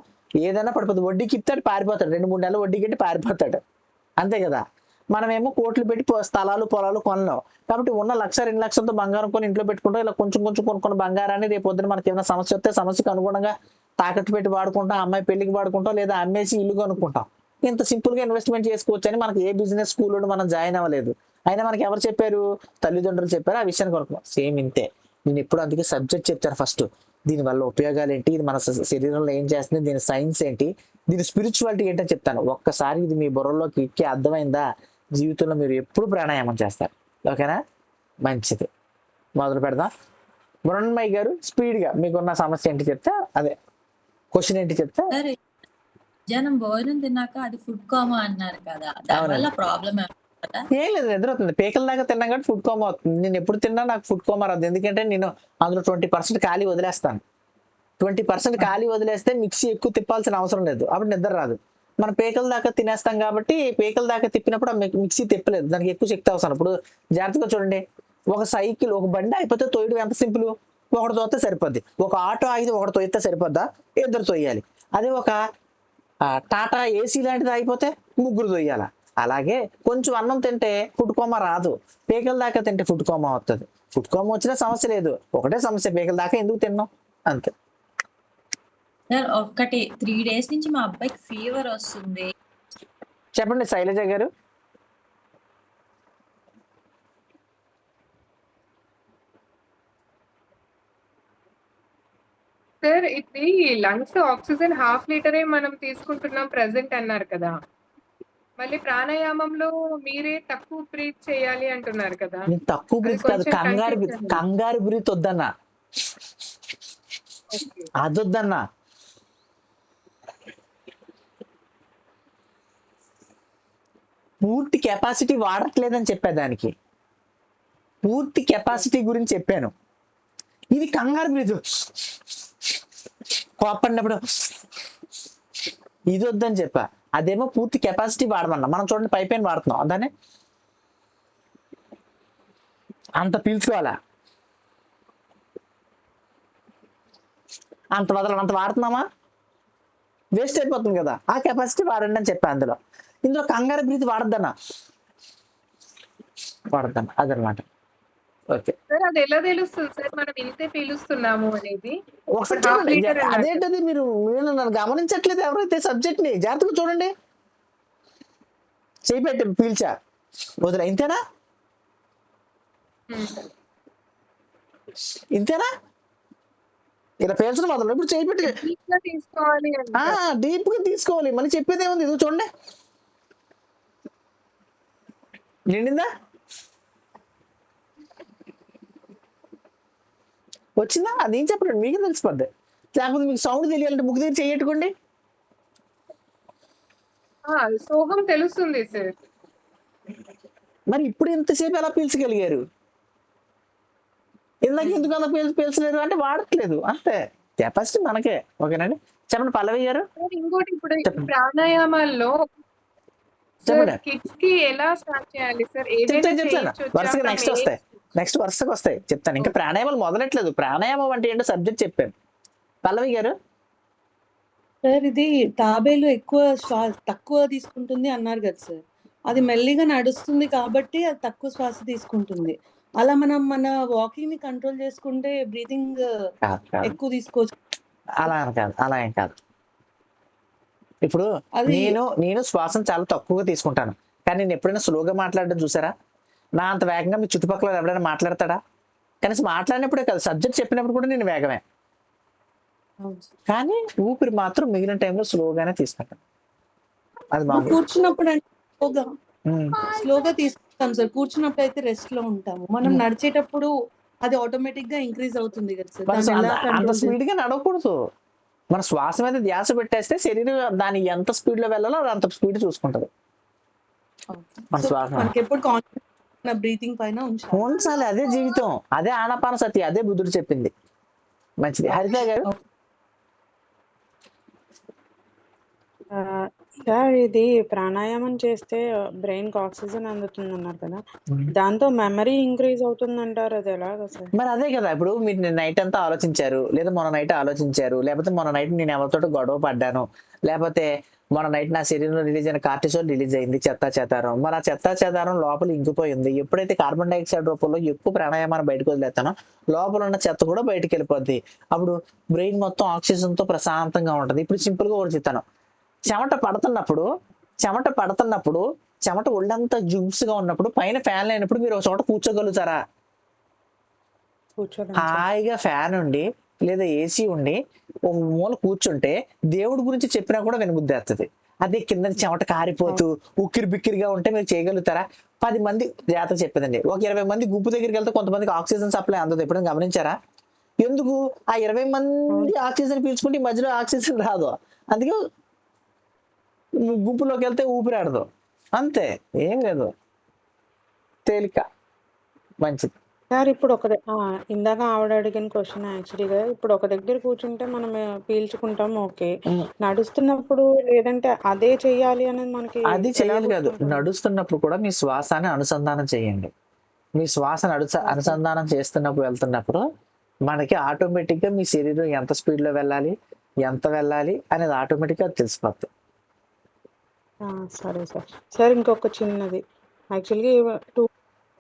[SPEAKER 1] ఏదైనా పడిపోతుంది, వడ్డీకి ఇస్తాడు పారిపోతాడు, 2-3 నెలలు వడ్డీ కట్టి పారిపోతాడు, అంతే కదా. మనమేమో కోట్లు పెట్టి స్థలాలు పొలాలు కొనలేం. కాబట్టి ఉన్న 1-2 లక్షలతో బంగారం కొని ఇంట్లో పెట్టుకుంటాం. ఇలా కొంచెం కొనుక్కున్న బంగారాన్ని రేపు పొద్దున మనకి ఏమైనా సమస్య వస్తే సమస్యకు అనుగుణంగా తాకట్టు పెట్టి వాడుకుంటాం, అమ్మాయి పెళ్లికి వాడుకుంటాం, లేదా అమ్మేసి ఇల్లు కొనుక్కుంటాం. ఇంత సింపుల్ గా ఇన్వెస్ట్మెంట్ చేసుకోవచ్చు అని మనకి ఏ బిజినెస్ స్కూల్లో మనం జాయిన్ అవ్వలేదు. అయినా మనకి ఎవరు చెప్పారు? తల్లిదండ్రులు చెప్పారు. ఆ విషయాన్ని కొనుక్కున్నాం. సేమ్ ఇంతే. నేను ఎప్పుడు అందుకే సబ్జెక్ట్ చెప్తాను ఫస్ట్. దీని వల్ల ఉపయోగాలు ఏంటి, ఇది మన శరీరంలో ఏం చేస్తుంది, దీని సైన్స్ ఏంటి, దీని స్పిరిచువాలిటీ ఏంటని చెప్తాను. ఒక్కసారి ఇది మీ బుర్రలోకి ఎక్కి అర్థమైందా, జీవితంలో మీరు ఎప్పుడు ప్రాణాయామం చేస్తారు. ఓకేనా? మంచిది, మొదలు పెడదాం. మృణ్మయ్య గారు స్పీడ్గా మీకున్న సమస్య ఏంటి చెప్తే, అదే క్వశ్చన్ ఏంటి చెప్తే.
[SPEAKER 3] మధ్యాహ్నం భోజనం తిన్నాక అది ఫుడ్ కోమా అన్నారు కదా, దానివల్ల ప్రాబ్లం
[SPEAKER 1] ఏం లేదు, నిద్ర అవుతుంది. పేకల దాకా తిన్నాం కాబట్టి ఫుడ్ కోమా అవుతుంది. నేను ఎప్పుడు తిన్నా నాకు ఫుడ్ కోమా రాదు, ఎందుకంటే నేను అందులో 20% ఖాళీ వదిలేస్తాను. 20% ఖాళీ వదిలేస్తే మిక్సీ ఎక్కువ తిప్పాల్సిన అవసరం లేదు, అప్పుడు నిద్ర రాదు. మనం పేకల దాకా తినేస్తాం కాబట్టి పేకల దాకా తిప్పినప్పుడు మిక్సీ తిప్పలేదు, దానికి ఎక్కువ శక్తి అవసరం. ఇప్పుడు జాగ్రత్తగా చూడండి, ఒక సైకిల్, ఒక బండి అయిపోతే తోయడం ఎంత సింపుల్, ఒకటి తోస్తే సరిపోద్ది. ఒక ఆటో ఆగితే ఒకటి తోయితే సరిపోద్దా? 2 తోయాలి. అదే ఒక టాటా ఏసీ లాంటిది అయిపోతే 3 తోయాల. అలాగే కొంచెం అన్నం తింటే ఫుడ్ కోమా రాదు, పేకల దాకా తింటే ఫుడ్ కోమా వస్తుంది. ఫుడ్ కోమా వచ్చినా సమస్య లేదు, ఒకటే సమస్య, పేకల దాకా ఎందుకు తిన్నాం అంతే.
[SPEAKER 3] సార్ ఒకటి 3 days నుంచి మా అబ్బాయికి ఫీవర్ వస్తుంది.
[SPEAKER 1] చెప్పండి శైలజ గారు.
[SPEAKER 4] సార్ ఇది లంగ్స్ ఆక్సిజన్ 1/2 లీటరే మనం తీసుకుంటున్నాం ప్రెసెంట్ అన్నారు కదా, మళ్ళీ ప్రాణాయామంలో మీరే తక్కువ బ్రీత్ చేయాలి అంటున్నారు కదా!
[SPEAKER 1] నీకు తక్కువ
[SPEAKER 4] అది
[SPEAKER 1] బ్రీత్ కాదు,
[SPEAKER 4] కొంచెం
[SPEAKER 1] కంగారు
[SPEAKER 4] కన్‌ఫ్యూజన్ ఉంది.
[SPEAKER 1] కంగారు బ్రీత్ వద్దన్నా,
[SPEAKER 4] ఓకే.
[SPEAKER 1] అదొద్దన్నా. పూర్తి కెపాసిటీ వాడట్లేదని చెప్పా, దానికి పూర్తి కెపాసిటీ గురించి చెప్పాను. ఇది కంగారు బ్రీత్, కోపడినప్పుడు ఇది వద్దని చెప్పా. అదేమో పూర్తి కెపాసిటీ వాడమన్నా. మనం చూడండి పైపైన వాడుతున్నాం, దాన్ని అంత పీల్చుకోవాలా, అంత వదలం, అంత వాడుతున్నామా, వేస్ట్ అయిపోతుంది కదా. ఆ కెపాసిటీ వాడండి అని చెప్పా. ఇందులో కంగారు బ్రీత్ వాడద్దన్నా, అదనమాట. ఓకే
[SPEAKER 4] సార్ అది ఎలా తెలుస్తుంది సార్ మనం ఇంతే పీలుస్తున్నాము అనేది?
[SPEAKER 1] ఒకసారి
[SPEAKER 4] ఇప్పుడు హాఫ్
[SPEAKER 1] చూడండి.
[SPEAKER 4] లీటర్ అన్నారు కదా!
[SPEAKER 1] అదేంటది, మీరు నన్ను గమనించట్లేదు ఎవరైతే సబ్జెక్ట్ ని. జాగ్రత్తగా చూడండి. చేయి పెట్టి పీల్చా, వదిలే, ఇంతేనా?
[SPEAKER 4] హ్మ్.
[SPEAKER 1] ఇంతేనా? ఇలా పీల్చడం మొదలు. ఇప్పుడు చేయి పెట్టి
[SPEAKER 4] డీప్‌గా తీసుకోవాలి అంటారు.
[SPEAKER 1] డీప్ గా తీసుకోవాలి. మళ్ళీ చెప్పేది ఏముంది, ఇది చూడండి, నిండిందా, వచ్చిందా? అది ఏం చెప్పండి, మీకే తెలిసిపోద్ది. లేకపోతే మీకు సౌండ్ తెలియాలంటే ముక్కు దగ్గర చెయ్యట్టుకోండి.
[SPEAKER 4] సోహం తెలుస్తుంది సార్.
[SPEAKER 1] మరి ఇప్పుడు ఎంతసేపు ఎలా పీల్చగలిగారు? ఇందాక ఎందుకు అలా పీల్చలేరు అంటే వాడట్లేదు అంతే. కెపాసిటీ మనకే. ఓకేనండి, చెప్పండి పల్లవి గారు.
[SPEAKER 4] సార్ ఇంకోటి ఇప్పుడు ఈ
[SPEAKER 1] చెప్పండి
[SPEAKER 4] ప్రాణాయామాల్లో సార్
[SPEAKER 1] చెప్పండి.
[SPEAKER 4] కిడ్స్ కి ఎలా స్టార్ట్ చేయాలి సార్? ఏదైనా
[SPEAKER 1] చెప్తాను
[SPEAKER 4] చేయించొచ్చా?
[SPEAKER 1] వరుసగా
[SPEAKER 4] ఫ్రమ్
[SPEAKER 1] నెక్స్ట్ వస్తాయి,
[SPEAKER 4] ఏజ్?
[SPEAKER 1] వరుసగా వస్తాయి చెప్తాను. ఇంకా
[SPEAKER 4] ఓకే.
[SPEAKER 1] ప్రాణాయామాలు మొదలెట్లేదు. ప్రాణాయామం అంటే ఏంటో సబ్జెక్ట్ చెప్పాను. పల్లవి గారు.
[SPEAKER 5] సార్ ఇది తాబేలు తక్కువ తీసుకుంటుంది అన్నారు కదా సార్. అది మెల్లిగా నడుస్తుంది కాబట్టి అది తక్కువ శ్వాస తీసుకుంటుంది. అలా మనం మన వాకింగ్ ని కంట్రోల్ చేసుకుంటే బ్రీతింగ్
[SPEAKER 1] కాదు
[SPEAKER 5] ఎక్కువ తీసుకోవచ్చు.
[SPEAKER 1] అలా అని కాదు, అలా ఏం కాదు. ఇప్పుడు
[SPEAKER 5] అది
[SPEAKER 1] నేను శ్వాసను చాలా తక్కువగా తీసుకుంటాను, కానీ నేను ఎప్పుడైనా స్లోగా మాట్లాడడం చూసారా? నా అంత వేగంగా మీ చుట్టుపక్కల ఎవరైనా మాట్లాడతాడా? కనీసం మాట్లాడినప్పుడే కాదు, సబ్జెక్ట్ చెప్పినప్పుడు కూడా నేను వేగమే.
[SPEAKER 5] అవును సార్.
[SPEAKER 1] కానీ ఊపిరి మాత్రం మిగిలిన టైంలో స్లోగానే తీసుకుంటాను. అది
[SPEAKER 5] ఇప్పుడు
[SPEAKER 1] మామూలు.
[SPEAKER 5] కూర్చున్నప్పుడు అంటే
[SPEAKER 1] ఉమ్,
[SPEAKER 5] స్లోగా తీసుకుంటాం సార్. కూర్చున్నప్పుడు అయితే రెస్ట్ లో ఉంటాము. మనం
[SPEAKER 1] ఉమ్.
[SPEAKER 5] నడిచేటప్పుడు అది ఆటోమేటిక్ గా ఇంక్రీజ్ అవుతుంది కదా సార్.
[SPEAKER 1] మరి
[SPEAKER 5] దాన్ని ఎలా
[SPEAKER 1] అంత
[SPEAKER 5] కంట్రోల్
[SPEAKER 1] స్పీడ్ గా నడవకూడదు. మన శ్వాస మీద ధ్యాస పెట్టేస్తే శరీరం దాని ఎంత స్పీడ్ లో వెళ్ళాలో అది అంత స్పీడ్ చూసుకుంటది. మన శ్వాస
[SPEAKER 5] మనకి ఎప్పుడు కాన్ఫిడెన్స్ బ్రీతింగ్ పైన
[SPEAKER 1] ఉంచాలి. అదే జీవితం, అదే ఆనాపాన సతి, అదే బుద్ధుడు చెప్పింది. మంచిది. హరిత గారు.
[SPEAKER 6] సార్ ఇది ప్రాణాయామం చేస్తే బ్రెయిన్ కి ఆక్సిజన్ అందుతుంది అన్నారు కదా, దాంతో మెమరీ ఇంక్రీజ్ అవుతుంది అంటారు, అది ఎలాగా సార్?
[SPEAKER 1] మరి అదే కదా, ఇప్పుడు మీరు నైట్ అంతా ఆలోచించారు, లేదా మొన్న నైట్ ఆలోచించారు, లేకపోతే మొన్న నైట్ నేను ఎవరితో గొడవ పడ్డాను, లేకపోతే మొన్న నైట్ నా శరీరంలో రిలీజ్ అయిన కార్టిసోల్ రిలీజ్ అయింది, చెత్తాచెదారం. మరి ఆ చెత్తాచెదారం లోపల ఇంకిపోయింది. ఎప్పుడైతే కార్బన్ డైఆక్సైడ్ రూపంలో ఎక్కువ ప్రాణాయామాన్ని బయటకు వదిలేస్తానో లోపల ఉన్న చెత్త కూడా బయటకు వెళ్ళిపోద్ది. అప్పుడు బ్రెయిన్ మొత్తం ఆక్సిజన్ తో ప్రశాంతంగా ఉంటది. ఇప్పుడు సింపుల్ గా ఒకటి చెప్తాను. చెమట పడుతున్నప్పుడు చెమట ఒళ్ళంతా జుమ్స్ గా ఉన్నప్పుడు పైన ఫ్యాన్ లేనప్పుడు మీరు ఒక చోట కూర్చోగలుగుతారా? హాయిగా ఫ్యాన్ ఉండి లేదా ఏసీ ఉండి ఒక మూల కూర్చుంటే దేవుడి గురించి చెప్పినా కూడా వినబుద్ధేస్తుంది. అదే కింద చెమట కారిపోతూ ఉక్కిరి బిక్కిరిగా ఉంటే మీరు చేయగలుగుతారా? 10 మంది జాతర చెప్పేదండి, ఒక 20 మంది గుంపు దగ్గరికి వెళ్తే కొంతమందికి ఆక్సిజన్ సప్లై అందదు. ఎప్పుడైనా గమనించారా? ఎందుకు? ఆ 20 మంది ఆక్సిజన్ పీల్చుకుంటే ఈ మధ్యలో ఆక్సిజన్ రాదు. అందుకే గుంపులోకి వెళ్తే ఊపిరాడదు. అంతే, ఏం లేదు, తేలిక, మంచిది.
[SPEAKER 6] సార్ ఇప్పుడు ఇందాక ఆవిడ అడిగిన క్వశ్చన్ యాక్చువల్గా, ఇప్పుడు ఒక దగ్గర కూర్చుంటే మనం పీల్చుకుంటాం, ఓకే. నడుస్తున్నప్పుడు లేదంటే అదే చెయ్యాలి అనేది మనకి
[SPEAKER 1] అది
[SPEAKER 6] ఎలా
[SPEAKER 1] చెయ్యాలి కాదు,
[SPEAKER 6] గుర్తుంటుంది?
[SPEAKER 1] నడుస్తున్నప్పుడు కూడా మీ శ్వాసాన్ని అనుసంధానం చేయండి. మీ శ్వాసను అనుసంధానం చేస్తున్నప్పుడు వెళ్తున్నప్పుడు మనకి ఆటోమేటిక్ గా మీ శరీరం ఎంత స్పీడ్ లో వెళ్ళాలి, ఎంత వెళ్ళాలి అనేది ఆటోమేటిక్ గా తెలిసిపోద్ది.
[SPEAKER 6] సరే సార్. సార్ ఇంకొక చిన్నది, యాక్చువల్గా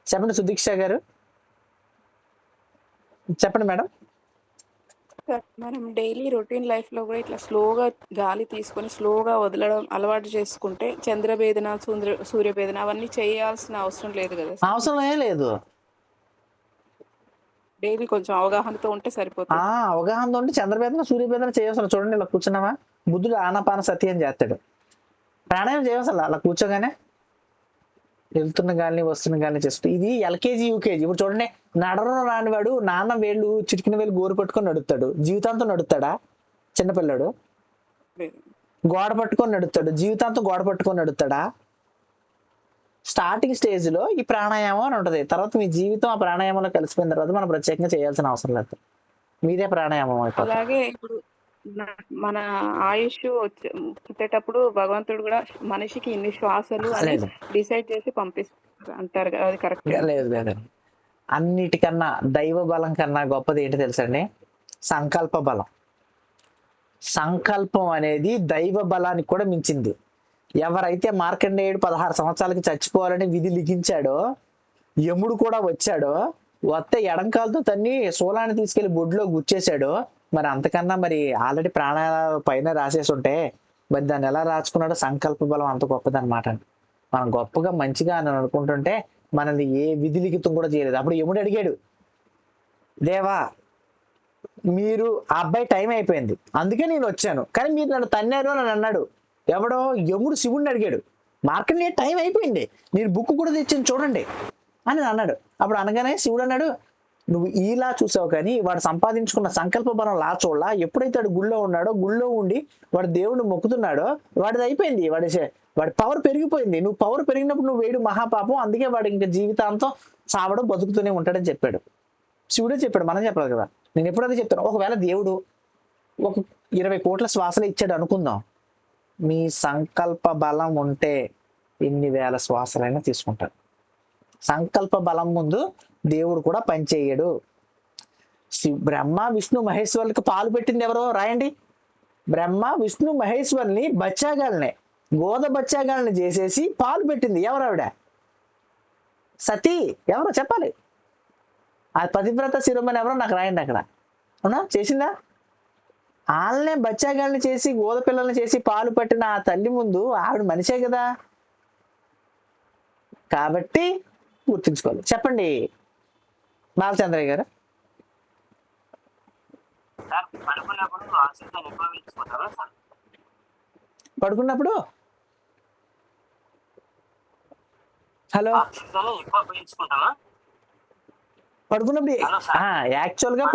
[SPEAKER 1] చెప్పండి సుదీక్ష గారు. చెప్పండి మేడం.
[SPEAKER 7] మనం డైలీ రొటీన్ లైఫ్ లో కూడా ఇట్లా స్లోగా గాలి తీసుకొని స్లోగా వదలడం అలవాటు చేసుకుంటే చంద్రభేదన, సూర్యభేదన అవన్నీ చేయాల్సిన అవసరం లేదు కదా సార్?
[SPEAKER 1] అవసరమే లేదు.
[SPEAKER 7] డైలీ కొంచెం అవగాహనతో ఉంటే సరిపోతుంది.
[SPEAKER 1] అవగాహన ఉంటే చంద్రభేదన, సూర్యభేదన చేయవలసిన. చూడండి ఇలా కూర్చున్నావా, బుద్ధుడు ఆనాపాన సతి అని చేస్తాడు. ప్రాణాయామం చేయవలసిన అలా కూర్చోగానే వెళ్తున్న గాలిని వస్తున్న గాలిని చేస్తూ. ఇది ఎల్కేజీ యూకేజీ. ఇప్పుడు చూడండి, నడవడం రానివాడు నాన్న వేళ్ళు చిటికిన వేలు గోరు పట్టుకొని నడుస్తాడు, జీవితాంతం నడుస్తాడా? చిన్నపిల్లాడు గోడ పట్టుకొని నడుస్తాడు, జీవితాంతం గోడ పట్టుకొని నడుస్తాడా? స్టార్టింగ్ స్టేజ్ లో ఈ ప్రాణాయామం అని ఉంటది. తర్వాత మీ జీవితం ఆ ప్రాణాయామంలో కలిసిపోయిన తర్వాత మనం ప్రత్యేకంగా చేయాల్సిన అవసరం లేదు, మీదే ప్రాణాయామం అయిపోతుంది.
[SPEAKER 7] అలాగే ఇప్పుడు మన ఆయుష్ పుట్టేటప్పుడు భగవంతుడు కూడా మనిషికి ఇన్ని శ్వాసలు అని
[SPEAKER 1] లేదు
[SPEAKER 7] డిసైడ్ చేసి పంపిస్తారు అంటారు కదా, అది కరెక్ట్?
[SPEAKER 1] లేదు లేదండి. అన్నిటికన్నా దైవ బలం కన్నా గొప్పది ఏంటి తెలుసండి? సంకల్ప బలం. సంకల్పం అనేది దైవ బలానికి కూడా మించింది. ఎవరైతే మార్కండేయుడు 16 సంవత్సరాలకి చచ్చిపోవాలని విధి లిఖించాడో, యముడు కూడా వచ్చాడో, వస్తే ఎడంకాలతో తన్ని శూలాన్ని తీసుకెళ్లి బొడ్లో గుచ్చేశాడో, మరి అంతకన్నా మరి ఆల్రెడీ ప్రాణాల పైన రాసేసి ఉంటే మరి దాన్ని ఎలా రాసుకున్నాడో? సంకల్ప బలం అంత గొప్పదన్నమాట. మనం గొప్పగా మంచిగా అని అనుకుంటుంటే మనల్ని ఏ విధి లిఖితం కూడా చేయలేదు. అప్పుడు యముడు అడిగాడు, దేవా మీరు ఆ అబ్బాయి టైం అయిపోయింది అందుకే నేను వచ్చాను, కానీ మీరు నన్ను తన్నారు అని అన్నాడు. ఎవడో? యముడు శివుడిని అడిగాడు. మార్కండేయ టైం అయిపోయింది, నేను బుక్ కూడా తెచ్చింది చూడండి అని అన్నాడు. అప్పుడు అనగానే శివుడు అన్నాడు, నువ్వు ఇలా చూసావు కానీ వాడు సంపాదించుకున్న సంకల్ప బలం లా చూడలా. ఎప్పుడైతే వాడు గుళ్ళో ఉన్నాడో, గుళ్ళో ఉండి వాడు దేవుడిని మొక్కుతున్నాడో, వాడిది అయిపోయింది, వాడి పవర్ పెరిగిపోయింది. నువ్వు పవర్ పెరిగినప్పుడు నువ్వు వేయడు మహాపాపం, అందుకే వాడు ఇంకా జీవితాంతం చావడం బతుకుతూనే ఉంటాడని చెప్పాడు. శివుడే చెప్పాడు, మనం చెప్పలేదు కదా. నేను ఎప్పుడైతే చెప్తాను, ఒకవేళ దేవుడు ఒక 20 కోట్ల శ్వాసలు ఇచ్చాడు అనుకుందాం, మీ సంకల్ప బలం ఉంటే ఎన్ని వేల శ్వాసలైనా తీసుకుంటారు. సంకల్ప బలం ముందు దేవుడు కూడా పనిచేయడు. బ్రహ్మ విష్ణు మహేశ్వరులకు పాలు పెట్టింది ఎవరో? రాయండి. బ్రహ్మ విష్ణు మహేశ్వరుని బచ్చాగాల్ని, గోద బచ్చాగాల్ని చేసేసి పాలు పెట్టింది ఎవరు? ఆవిడ సతీ. ఎవరో చెప్పాలి. ఆ పతివ్రత శిరోమణి ఎవరో నాకు రాయండి అక్కడ. అవునా? చేసిందా? వాళ్ళనే బచ్చాగాల్ని చేసి గోద పిల్లల్ని చేసి పాలు పట్టిన ఆ తల్లి ముందు ఆవిడ మనిషే కదా. కాబట్టి గుర్తుంచుకోవాలి. చెప్పండి బాలచంద్రయ్య గారు. పడుకున్నప్పుడు హలో పడుకున్నప్పుడు యాక్చువల్ గా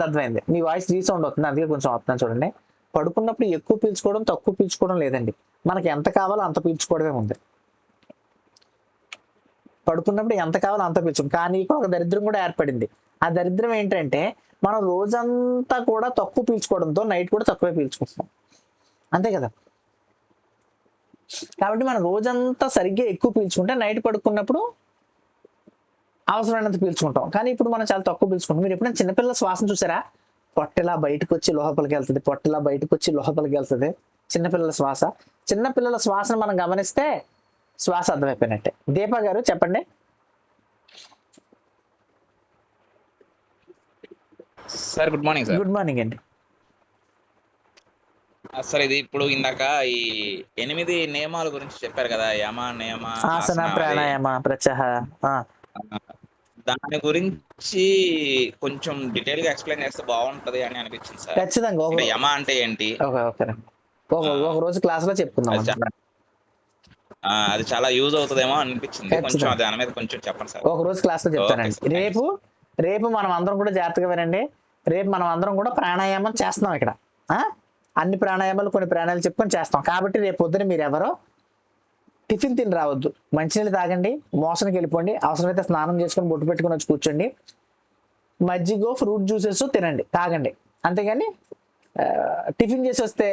[SPEAKER 1] అర్థమైంది. మీ వాయిస్ రీసౌండ్ అవుతుంది, అందుకే కొంచెం వస్తున్నాను చూడండి. పడుకున్నప్పుడు ఎక్కువ పీల్చుకోవడం తక్కువ పీల్చుకోవడం లేదండి, మనకి ఎంత కావాలో అంత పీల్చుకోవడమే ఉంది. పడుకున్నప్పుడు ఎంత కావాలో అంత పీల్చుకోండి. కానీ ఇక్కడ ఒక దరిద్రం కూడా ఏర్పడింది. ఆ దరిద్రం ఏంటంటే మనం రోజంతా కూడా తక్కువ పీల్చుకోవడంతో నైట్ కూడా తక్కువే పీల్చుకుంటున్నాం, అంతే కదా. కాబట్టి మనం రోజంతా సరిగ్గా ఎక్కువ పీల్చుకుంటే నైట్ పడుకున్నప్పుడు అవసరమైనంత పీల్చుకుంటాం. కానీ ఇప్పుడు మనం చాలా తక్కువ పీల్చుకుంటాం. మీరు ఎప్పుడైనా చిన్నపిల్లల శ్వాసను చూసారా? పొట్టలా బయటకు వచ్చి లోపలికి వెళ్తుంది, పొట్టలా బయటకు వచ్చి లోపలికి వెళ్తుంది చిన్నపిల్లల శ్వాస. చిన్నపిల్లల శ్వాసను మనం గమనిస్తే శ్వాస అర్థమైపోయినట్టే. దీపా గారు చెప్పండి.
[SPEAKER 8] Sir good morning sir.
[SPEAKER 1] Good morning అండి.
[SPEAKER 8] సార్ ఇది ఇప్పుడు ఇందాక ఈ 8 నియమాల గురించి చెప్పారు కదా, యమ నియమ
[SPEAKER 1] ఆసన ప్రాణాయామ ప్రత్యాహార,
[SPEAKER 8] దాని గురించి కొంచెం డీటెయిల్ గా ఎక్స్ప్లెయిన్ చేస్తే బాగుంటది అని అనిపించింది సార్.
[SPEAKER 1] ఖచ్చితంగా.
[SPEAKER 8] యమ అంటే ఏంటి?
[SPEAKER 1] ఒక రోజు క్లాస్ లో చెప్పుకుందాం.
[SPEAKER 8] అది చాలా యూజ్ అవుతుందేమో అనిపించింది, కొంచెం దాని మీద కొంచెం చెప్పండి సార్.
[SPEAKER 1] ఒక రోజు క్లాస్ లో చెప్తానండి. రేపు మనం అందరం కూడా జాగ్రత్తగా వినండి. రేపు మనం అందరం కూడా ప్రాణాయామం చేస్తున్నాం ఇక్కడ. అన్ని ప్రాణాయామాలు కొన్ని ప్రాణాయాలు చెప్పుకొని చేస్తాం. కాబట్టి రేపు పొద్దున మీరు ఎవరో టిఫిన్ తిని రావద్దు, మంచినీళ్ళు తాగండి, మోషన్కి వెళ్ళిపోండి, అవసరమైతే స్నానం చేసుకొని బొట్టు పెట్టుకుని వచ్చి కూర్చోండి, మజ్జిగో ఫ్రూట్ జ్యూసెస్ తినండి, తాగండి. అంతేగాని టిఫిన్ చేసి వస్తే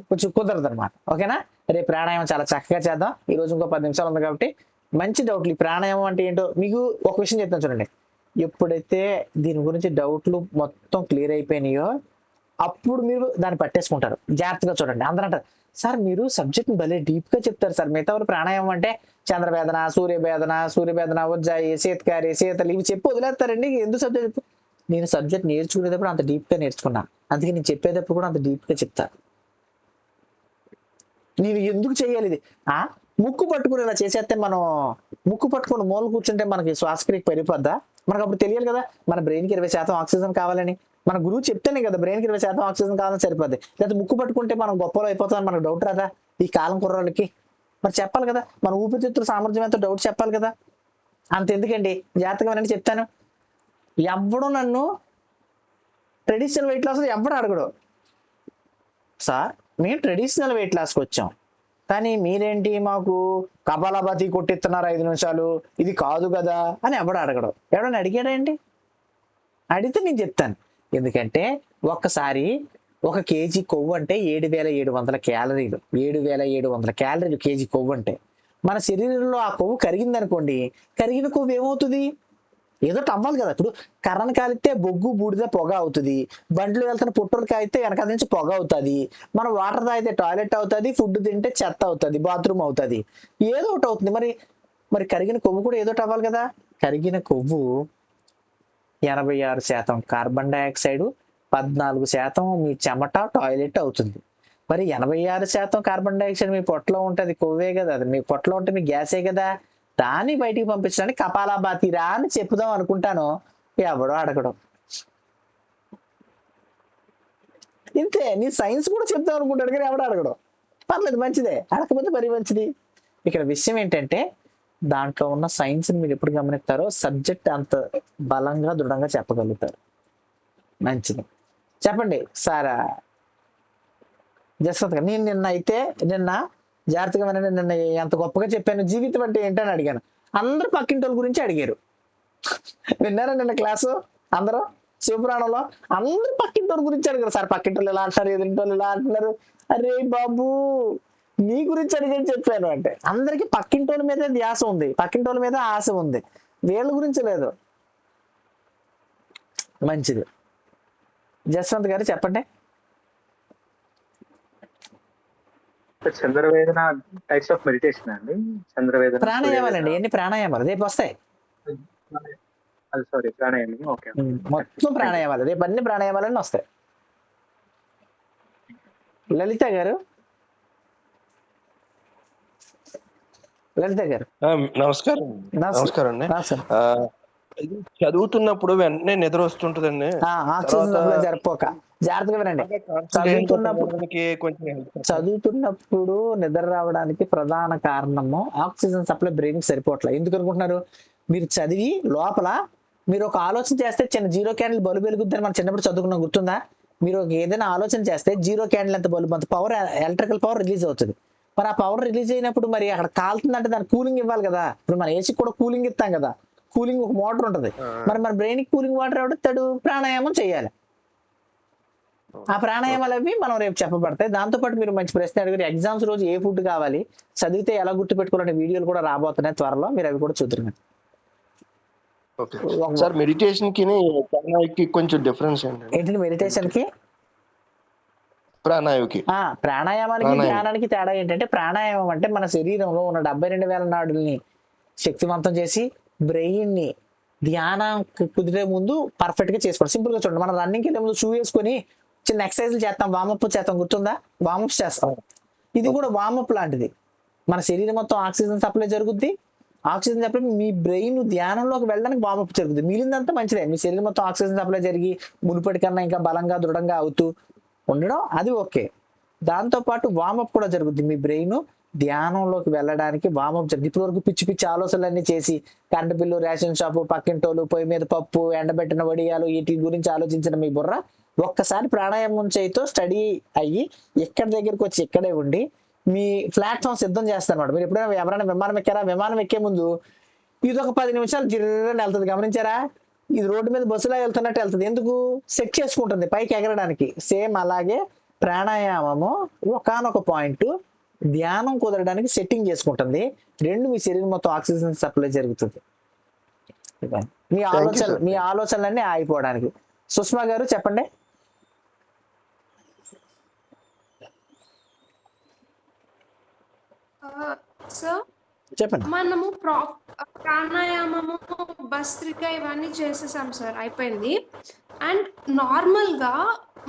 [SPEAKER 1] కొంచెం కుదరదు అనమాట. ఓకేనా? రేపు ప్రాణాయామం చాలా చక్కగా చేద్దాం. ఈ రోజు ఇంకో 10 నిమిషాలు ఉంది కాబట్టి మంచి డౌట్లు. ఈ ప్రాణాయామం అంటే ఏంటో మీకు ఒక విషయం చెప్తాను చూడండి. ఎప్పుడైతే దీని గురించి డౌట్లు మొత్తం క్లియర్ అయిపోయినాయో అప్పుడు మీరు దాన్ని పట్టేసుకుంటారు. జాగ్రత్తగా చూడండి. అందరూ అంటారు, సార్ మీరు సబ్జెక్ట్ని భలే డీప్గా చెప్తారు సార్. మిగతా వాళ్ళు ప్రాణాయామం అంటే చంద్రవేదన, సూర్యవేదన, ఉజ్జాయి, శీతకారి, శీతలు ఇవి చెప్పి వదిలేస్తారండి. ఎందుకు సబ్జెక్ట్? నేను సబ్జెక్ట్ నేర్చుకునేటప్పుడు అంత డీప్గా నేర్చుకున్నా, అందుకే నేను చెప్పేటప్పుడు కూడా అంత డీప్గా చెప్తా. నేను ఎందుకు చేయాలి ఇది? ముక్కు పట్టుకుని ఇలా చేసేస్తే మనం ముక్కు పట్టుకుని మూల కూర్చుంటే మనకి శ్వాసక్రియ పెరిగిపోద్దా? మనకు అప్పుడు తెలియాలి కదా మన బ్రెయిన్కి 20% ఆక్సిజన్ కావాలని. మన గురువు చెప్తేనే కదా బ్రెయిన్కి 20% ఆక్సిజన్ కావాలని సరిపోద్ది. లేదా ముక్కు పట్టుకుంటే మనం గొప్పలో అయిపోతామని మనకు డౌట్ రాదా ఈ కాలం కుర్రోళ్ళకి? మరి చెప్పాలి కదా, మన ఊపిరితిత్తుల సామర్థ్యం ఎంతో డౌట్ చెప్పాలి కదా. అంత ఎందుకండి, జాగ్రత్తగా వినండి చెప్తాను. ఎవడు నన్ను ట్రెడిషనల్ వెయిట్ లాస్ ఎవడు అడగడు, సార్ మేము ట్రెడిషనల్ వెయిట్ లాస్కి వచ్చాం కానీ మీరేంటి మాకు కపాలభాతి కొట్టిస్తున్నారు 5 నిమిషాలు, ఇది కాదు కదా అని ఎవడు అడగడు. ఎవడన్నా అడిగాడేంటి? అడిగితే నేను చెప్తాను. ఎందుకంటే ఒక్కసారి 1 కేజీ కొవ్వు అంటే 7,700 క్యాలరీలు. 7,700 క్యాలరీలు కేజీ కొవ్వు అంటే. మన శరీరంలో ఆ కొవ్వు కరిగింది అనుకోండి, కరిగిన కొవ్వు ఏమవుతుంది? ఏదో అవ్వాలి కదా. ఇప్పుడు కర్రను కాలితే బొగ్గు బూడిద పొగ అవుతుంది, బండ్లు వెళ్తున్న పుట్టలు కాలితే వెనకాల నుంచి పొగ అవుతుంది, మనం వాటర్ తాగితే టాయిలెట్ అవుతుంది, ఫుడ్ తింటే చెత్త అవుతుంది, బాత్రూమ్ అవుతుంది, ఏదో ఒకటి అవుతుంది. మరి కరిగిన కొవ్వు కూడా ఏదో అవ్వాలి కదా. కరిగిన కొవ్వు 86% కార్బన్ డైఆక్సైడ్, 14% మీ చెమట టాయిలెట్ అవుతుంది. మరి 86% కార్బన్ డైఆక్సైడ్ మీ పొట్టలో ఉంటుంది, కొవ్వే కదా. అది మీ పొట్టలో ఉంటే మీ గ్యాసే కదా. దాన్ని బయటికి పంపించడానికి కపాలభాతిరా అని చెప్పుదాం అనుకుంటాను, ఎవడో అడగడం. ఇంతే. నీ సైన్స్ కూడా చెప్తాం అనుకుంటాడు కానీ ఎవడో అడగడం. పర్లేదు, మంచిదే, అడగకపోతే మరీ మంచిది. ఇక్కడ విషయం ఏంటంటే దాంట్లో ఉన్న సైన్స్ మీరు ఎప్పుడు గమనిస్తారో సబ్జెక్ట్ అంత బలంగా దృఢంగా చెప్పగలుగుతారు. మంచిది. చెప్పండి సార్ జస్వంత్ గారు. నేను నిన్న జాగ్రత్తగా వినండి, నిన్న ఎంత గొప్పగా చెప్పాను జీవితం అంటే ఏంటని అడిగాను. అందరూ పక్కింటి వాళ్ళ గురించి అడిగారు. విన్నారా నిన్న క్లాసు? అందరూ శివపురాణంలో అందరూ పక్కింటి వాళ్ళ గురించి అడిగారు. సార్ పక్కింటి వాళ్ళు ఇలా అంటున్నారు, ఎదురింటి వాళ్ళు ఇలా అంటున్నారు. అరే బాబు నీ గురించి అడిగని చెప్పాను అంటే అందరికి పక్కింటి వాళ్ళ మీద ధ్యాస ఉంది, పక్కింటి వాళ్ళ మీద ఆశ ఉంది, వీళ్ళ గురించి లేదు. మంచిది. జస్వంత్ గారు చెప్పండి.
[SPEAKER 9] చంద్రవేదన టైప్స్ ఆఫ్ మెడిటేషన్ అండి. చంద్రవేదన
[SPEAKER 1] ప్రాణాయామాలండి, ఎన్ని ప్రాణాయామాలు రేపు వస్తాయి.
[SPEAKER 9] సారీ ప్రాణాయామం. ఓకే,
[SPEAKER 1] మొత్తం ప్రాణాయామాలు రేపు అన్ని ప్రాణాయామాలన్నీ వస్తాయి. లలిత గారు
[SPEAKER 10] నమస్కారం. నమస్కారం అండి. ఇది చదువుతున్నప్పుడు వెంటనే నిద్ర వస్తుంటదండి.
[SPEAKER 1] జరుపుకోక జాగ్రత్తగా వినండి. చదువుతున్నప్పుడు నిద్ర రావడానికి ప్రధాన కారణము ఆక్సిజన్ సప్లై బ్రెయిన్ సరిపోవట్లేదు. ఎందుకు అనుకుంటున్నారు? మీరు చదివి లోపల మీరు ఒక ఆలోచన చేస్తే చిన్న 0 క్యాండిల్ బల్బు వెలుగుద్దని మనం చిన్నప్పుడు చదువుకున్నాం, గుర్తుందా? మీరు ఏదైనా ఆలోచన చేస్తే 0 క్యాండిల్ ఎంత బల్బు అంత పవర్, ఎలక్ట్రికల్ పవర్ రిలీజ్ అవుతుంది. మరి ఆ పవర్ రిలీజ్ అయినప్పుడు మరి అక్కడ కాలుతుందంటే దానికి కూలింగ్ ఇవ్వాలి కదా. ఇప్పుడు మన ఏసీకి కూడా కూలింగ్ ఇస్తాం కదా, కూలింగ్ ఒక మోటార్ ఉంటుంది. మరి మన బ్రెయిన్ కి కూలింగ్ వాటర్ ఎవడతాడు? ప్రాణాయామం చేయాలి. ఆ ప్రాణాయామాలు అవి మనం రేపు చెప్పబడతాయి. దాంతోపాటు మీరు మంచి ప్రశ్న అడిగారు, ఎగ్జామ్స్ రోజు ఏ ఫుడ్ కావాలి, చదివితే ఎలా గుర్తు పెట్టుకోవాలనే వీడియోలు కూడా రాబోతున్నాయి త్వరలో, మీరు అవి కూడా చూద్దరు.
[SPEAKER 10] సార్ మెడిటేషన్ కి ప్రాణాయామకి కొంచెం డిఫరెన్స్ ఏంటి?
[SPEAKER 1] మెడిటేషన్ కి ప్రాణాయామానికి ధ్యానానికి తేడా ఏంటంటే, ప్రాణాయామం అంటే మన శరీరంలో ఉన్న 72,000 నాడుల్ని శక్తివంతం చేసి బ్రెయిన్ ని ధ్యానం కుదిరే ముందు పర్ఫెక్ట్ గా చేసుకోండి. సింపుల్ గా చూడండి, మనం రన్నింగ్ వెళ్ళే ముందు షూ వేసుకొని చిన్న ఎక్సర్సైజ్లు చేస్తాం, వామప్ చేస్తాం, గుర్తుందా? వామప్ చేస్తాం. ఇది కూడా వామప్ లాంటిది. మన శరీరం మొత్తం ఆక్సిజన్ సప్లై జరుగుద్ది. ఆక్సిజన్ సప్లై మీ బ్రెయిన్ ధ్యానంలోకి వెళ్ళడానికి వామప్ జరుగుతుంది. మిగిలిందంతా మంచిదే. మీ శరీరం మొత్తం ఆక్సిజన్ సప్లై జరిగి మునుపటి కన్నా ఇంకా బలంగా దృఢంగా అవుతూ ఉండడం అది ఓకే. దాంతో పాటు వామప్ కూడా జరుగుద్ది. మీ బ్రెయిన్ ధ్యానంలోకి వెళ్ళడానికి వామప్ జరుగుతుంది. ఇప్పటి వరకు పిచ్చి పిచ్చి ఆలోచనలన్నీ చేసి కరెంటు బిల్లు, రేషన్ షాపు, పక్కింటోళ్ళు, పొయ్యి మీద పప్పు, ఎండబెట్టిన వడియాలు, వీటి గురించి ఆలోచించిన మీ బుర్ర ఒక్కసారి ప్రాణాయామం చేయితో స్టడీ అయ్యి ఎక్కడి దగ్గరికి వచ్చి ఇక్కడే ఉండి మీ ప్లాట్ఫామ్ సిద్ధం చేస్తారన్నమాట. మీరు ఎప్పుడైనా ఎవరైనా విమానం ఎక్కారా? విమానం ఎక్కే ముందు ఇది ఒక 10 నిమిషాలు జిర్రని వెళ్తుంది, గమనించారా? ఇది రోడ్డు మీద బస్సులా వెళ్తున్నట్టు వెళ్తుంది. ఎందుకు? సెట్ చేసుకుంటుంది పైకి ఎగరడానికి. సేమ్ అలాగే ప్రాణాయామము ఒకానొక పాయింట్ ధ్యానం కుదరడానికి సెట్టింగ్ చేసుకుంటుంది. రెండు మీ శరీరం మొత్తం ఆక్సిజన్ సప్లై జరుగుతుంది. మీ ఆలోచనలన్నీ ఆగిపోవడానికి. సుష్మా గారు చెప్పండి.
[SPEAKER 11] చెప్పండి. మనము ప్రాణాయామము, భస్త్రిక ఇవన్నీ చేసేసాం సార్, అయిపోయింది. అండ్ నార్మల్ గా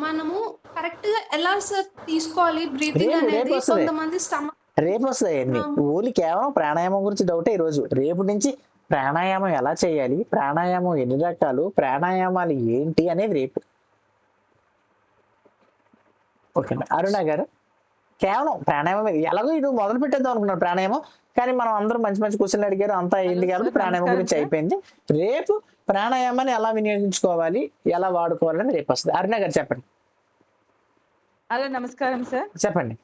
[SPEAKER 11] మనము కరెక్ట్ గా ఎలా సార్ తీసుకోవాలి బ్రీతింగ్ అనేది? కొంతమంది స్టమక్
[SPEAKER 1] రేపు వస్తాయి అన్ని. ఓన్లీ కేవలం ప్రాణాయామం గురించి డౌటే ఈ రోజు. రేపు నుంచి ప్రాణాయామం ఎలా చేయాలి, ప్రాణాయామం ఎన్ని రకాలు, ప్రాణాయామాలు ఏంటి అనేది రేపు. ఓకే అరుణ గారు, కేవలం ప్రాణాయామం ఎలాగో ఇది మొదలు పెట్టేద్దాం అనుకున్నారు ప్రాణాయామం, కానీ మనం అందరూ మంచి మంచి క్వశ్చన్లు అడిగారు, అంతా అయింది కాబట్టి ప్రాణాయామం గురించి అయిపోయింది. రేపు ప్రాణాయామాన్ని ఎలా వినియోగించుకోవాలి, ఎలా వాడుకోవాలని రేపు వస్తుంది. అరుణ గారు చెప్పండి.
[SPEAKER 12] హలో, నమస్కారం సార్.
[SPEAKER 1] చెప్పండి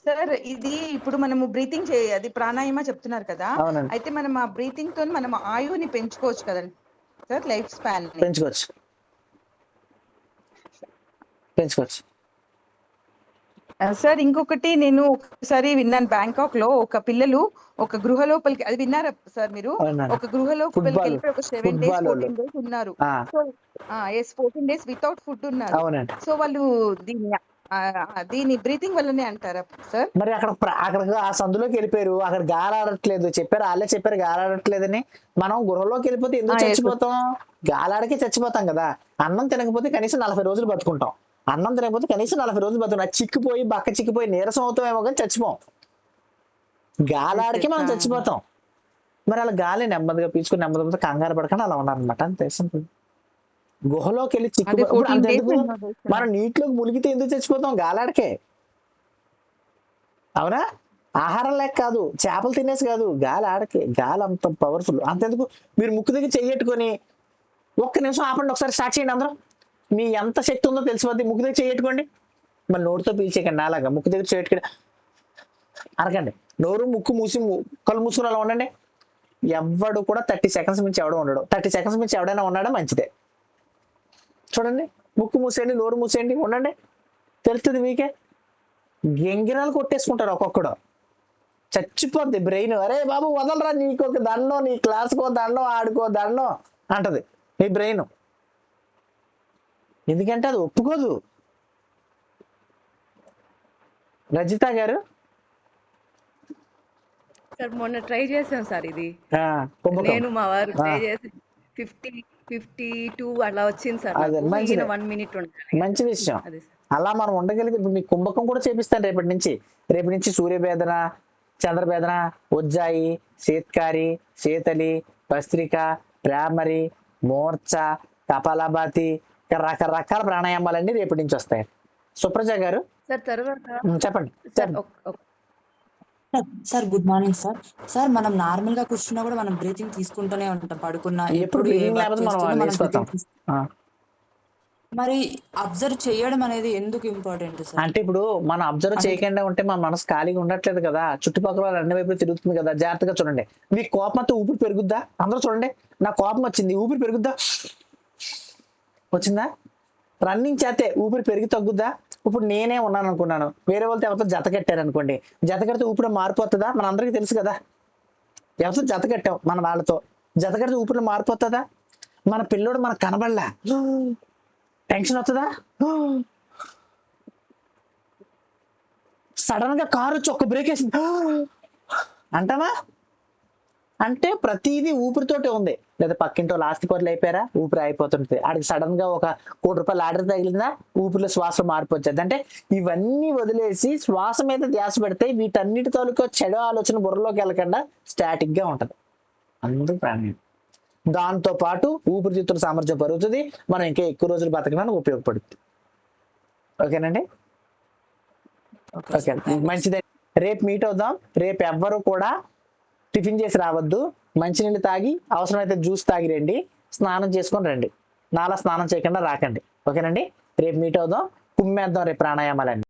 [SPEAKER 12] సార్, ఇది ఇప్పుడు మనము బ్రీతింగ్ అది ప్రాణాయామ చెప్తున్నారు కదా, అయితే మనం ఆ బ్రీతింగ్ తో మనం ఆయువుని పెంచుకోవచ్చు కదండి సార్, లైఫ్ స్పాన్
[SPEAKER 1] పెంచుకోవచ్చు.
[SPEAKER 12] సార్ ఇంకొకటి నేను ఒకసారి విన్నాను, బ్యాంకాక్ లో ఒక పిల్లలు ఒక గృహ లోపలికి, అది విన్నారా సార్ మీరు? ఒక గృహ లోపలికి వెళ్ళిపోయి ఒక 7 days 14 days ఉన్నారు. సో 14 days వితౌట్ ఫుడ్ ఉన్నారు. సో వాళ్ళు దీని బ్రీతింగ్ వల్లనే అంటారా సార్?
[SPEAKER 1] మరి అక్కడ ఆ సందులోకి వెళ్ళిపోయారు, అక్కడ గాలాడట్లేదు చెప్పారు, వాళ్ళే చెప్పారు గాలాడట్లేదని. మనం గృహలోకి వెళ్ళిపోతే ఎందుకు చచ్చిపోతాం? గాలాడకే చచ్చిపోతాం కదా. అన్నం తినకపోతే కనీసం 40 రోజులు బతుకుంటాం, అన్నం తినకపోతే కనీసం 40 రోజులు బతుకుతాం. చిక్కిపోయి బక్క చిక్కిపోయి నీరసం అవుతామేమో కానీ చచ్చిపోం, గాలాడికి మనం చచ్చిపోతాం. మరి అలా గాలి నెమ్మదిగా పీల్చుకుని నెమ్మదిగా కంగారు పడకుండా అలా ఉన్నారనమాట, అంతే సింపుల్. గుహలోకి వెళ్ళి చిక్కిపోయి మనం నీటిలోకి మునిగితే ఎందుకు చచ్చిపోతాం? గాలాడకే. అవునా? ఆహారం లేక కాదు, చేపలు తినేసి కాదు, గాలి ఆడకే. గాలి అంత పవర్ఫుల్. అంతెందుకు మీరు ముక్కు దగ్గర చెయ్యట్టుకొని ఒక్క నిమిషం ఆపండి, ఒకసారి స్టార్ట్ చేయండి అందరూ. మీ ఎంత శక్తి ఉందో తెలిసిపోద్ది. ముక్కు దగ్గర చేయట్టుకోండి, మళ్ళీ నోటితో పీల్చేయకండి. అలాగా ముక్కు దగ్గర చేయట్టుకొని అనకండి. నోరు ముక్కు మూసి కళ్ళు మూసుకుని అలా ఉండండి. ఎవడు కూడా 30 seconds మించి ఎవడో ఉండడు. 30 seconds మించి ఎవడైనా ఉన్నాడా మంచిదే. చూడండి, ముక్కు మూసేయండి, నోరు మూసేయండి, ఉండండి, తెలుస్తుంది మీకే. గెంగిరాలు కొట్టేసుకుంటారు ఒక్కొక్కడు, చచ్చిపోద్ది బ్రెయిన్. అరే బాబు వదలరా, నీకు ఒక దండం, నీ క్లాస్కో దండం, ఆడుకో దండం అంటది మీ బ్రెయిన్. ఎందుకంటే అది ఒప్పుకోదు. రజిత గారు
[SPEAKER 13] సార్ మొన్న ట్రై చేసాం సార్, ఇది నేను మా వారు ట్రై చేసి 52 అలా వచ్చింది సార్. 1 minute ఉండాలి.
[SPEAKER 1] మంచి విషయం. అలా మనం ఉండగలిగి మీ కుంభకం కూడా చేపిస్తాను రేపటి నుంచి సూర్యభేదన, చంద్రభేదన, ఉజ్జాయి, శీత్కారి, శీతలి, భస్త్రిక, భ్రామరి, మూర్ఛ, కపాలభాతి, రకరకాల ప్రాణాయామాలన్నీ రేపటి నుంచి వస్తాయి. సుప్రజ గారు
[SPEAKER 13] సార్ తర్వాత
[SPEAKER 1] చెప్పండి.
[SPEAKER 14] Sir good morning sir. Sir మనం నార్మల్ గా కూర్చున్నా కూడా మనం బ్రీతింగ్ తీసుకుంటూనే ఉంటాం, పడుకున్నా ఎప్పుడు మరి అబ్జర్వ్ చేయడం అనేది ఎందుకు ఇంపార్టెంట్ సార్?
[SPEAKER 1] అంటే ఇప్పుడు మనం అబ్జర్వ్ చేయకుండా ఉంటే మన మనసు ఖాళీగా ఉండట్లేదు కదా, చుట్టుపక్కల వాళ్ళు అన్ని వైపులు తిరుగుతుంది కదా. జాగ్రత్తగా చూడండి. మీ కోపం అంతా ఊపిరి పెరుగుద్దా? అందరూ చూడండి, నా కోపం వచ్చింది, ఊపిరి పెరుగుద్దా? వచ్చిందా? రన్నింగ్ చేస్తే ఊపిరి పెరిగి తగ్గుద్దా? ఇప్పుడు నేనే ఉన్నాను అనుకున్నాను, వేరే వాళ్ళతో ఎవరితో జత కట్టారు అనుకోండి, జత కడితే ఊపిరి మారిపోతుందా? మన అందరికీ తెలుసు కదా. ఎవరితో జత కట్టాం, మన వాళ్ళతో జత కడితే ఊపిరి మారిపోతుందా? మన పిల్లోడు మనకు కనబడలా, టెన్షన్ వస్తుందా? సడన్ గా కారు వచ్చి ఒక్క బ్రేక్ వేసింది అంటావా? అంటే ప్రతిదీ ఊపిరితోటే ఉంది. లేదా పక్కింటో ఆస్తి పనులు అయిపోయారా, ఊపిరి అయిపోతుంటుంది. ఆడికి సడన్ గా ఒక ₹1 కోటి ఆర్డర్ తగిలిందా, ఊపిరిలో శ్వాస మార్పొచ్చేది. అంటే ఇవన్నీ వదిలేసి శ్వాస మీద ధ్యాస పెడితే వీటన్నిటి తాలూకా చెడు ఆలోచన బుర్రలోకి వెళ్ళకుండా స్టాటిక్ గా ఉంటది. అందుకు ప్రాణాయామం. దాంతో పాటు ఊపిరితిత్తుల సామర్థ్యం పెరుగుతుంది, మనం ఇంకా ఎక్కువ రోజులు బతకడానికి ఉపయోగపడుతుంది. ఓకేనండి? ఓకే, మంచిదే. రేపు మీట్ అవుదాం. రేపు ఎవ్వరు కూడా టిఫిన్ చేసి రావద్దు, మంచినీళ్ళు తాగి అవసరమైతే జ్యూస్ తాగి రండి, స్నానం చేసుకొని రండి. నాలా స్నానం చేయకుండా రాకండి. ఓకేనండి? రేపు మీట్ అవుదాం, కుమ్మేద్దాం రేపు ప్రాణాయామాలన్నీ.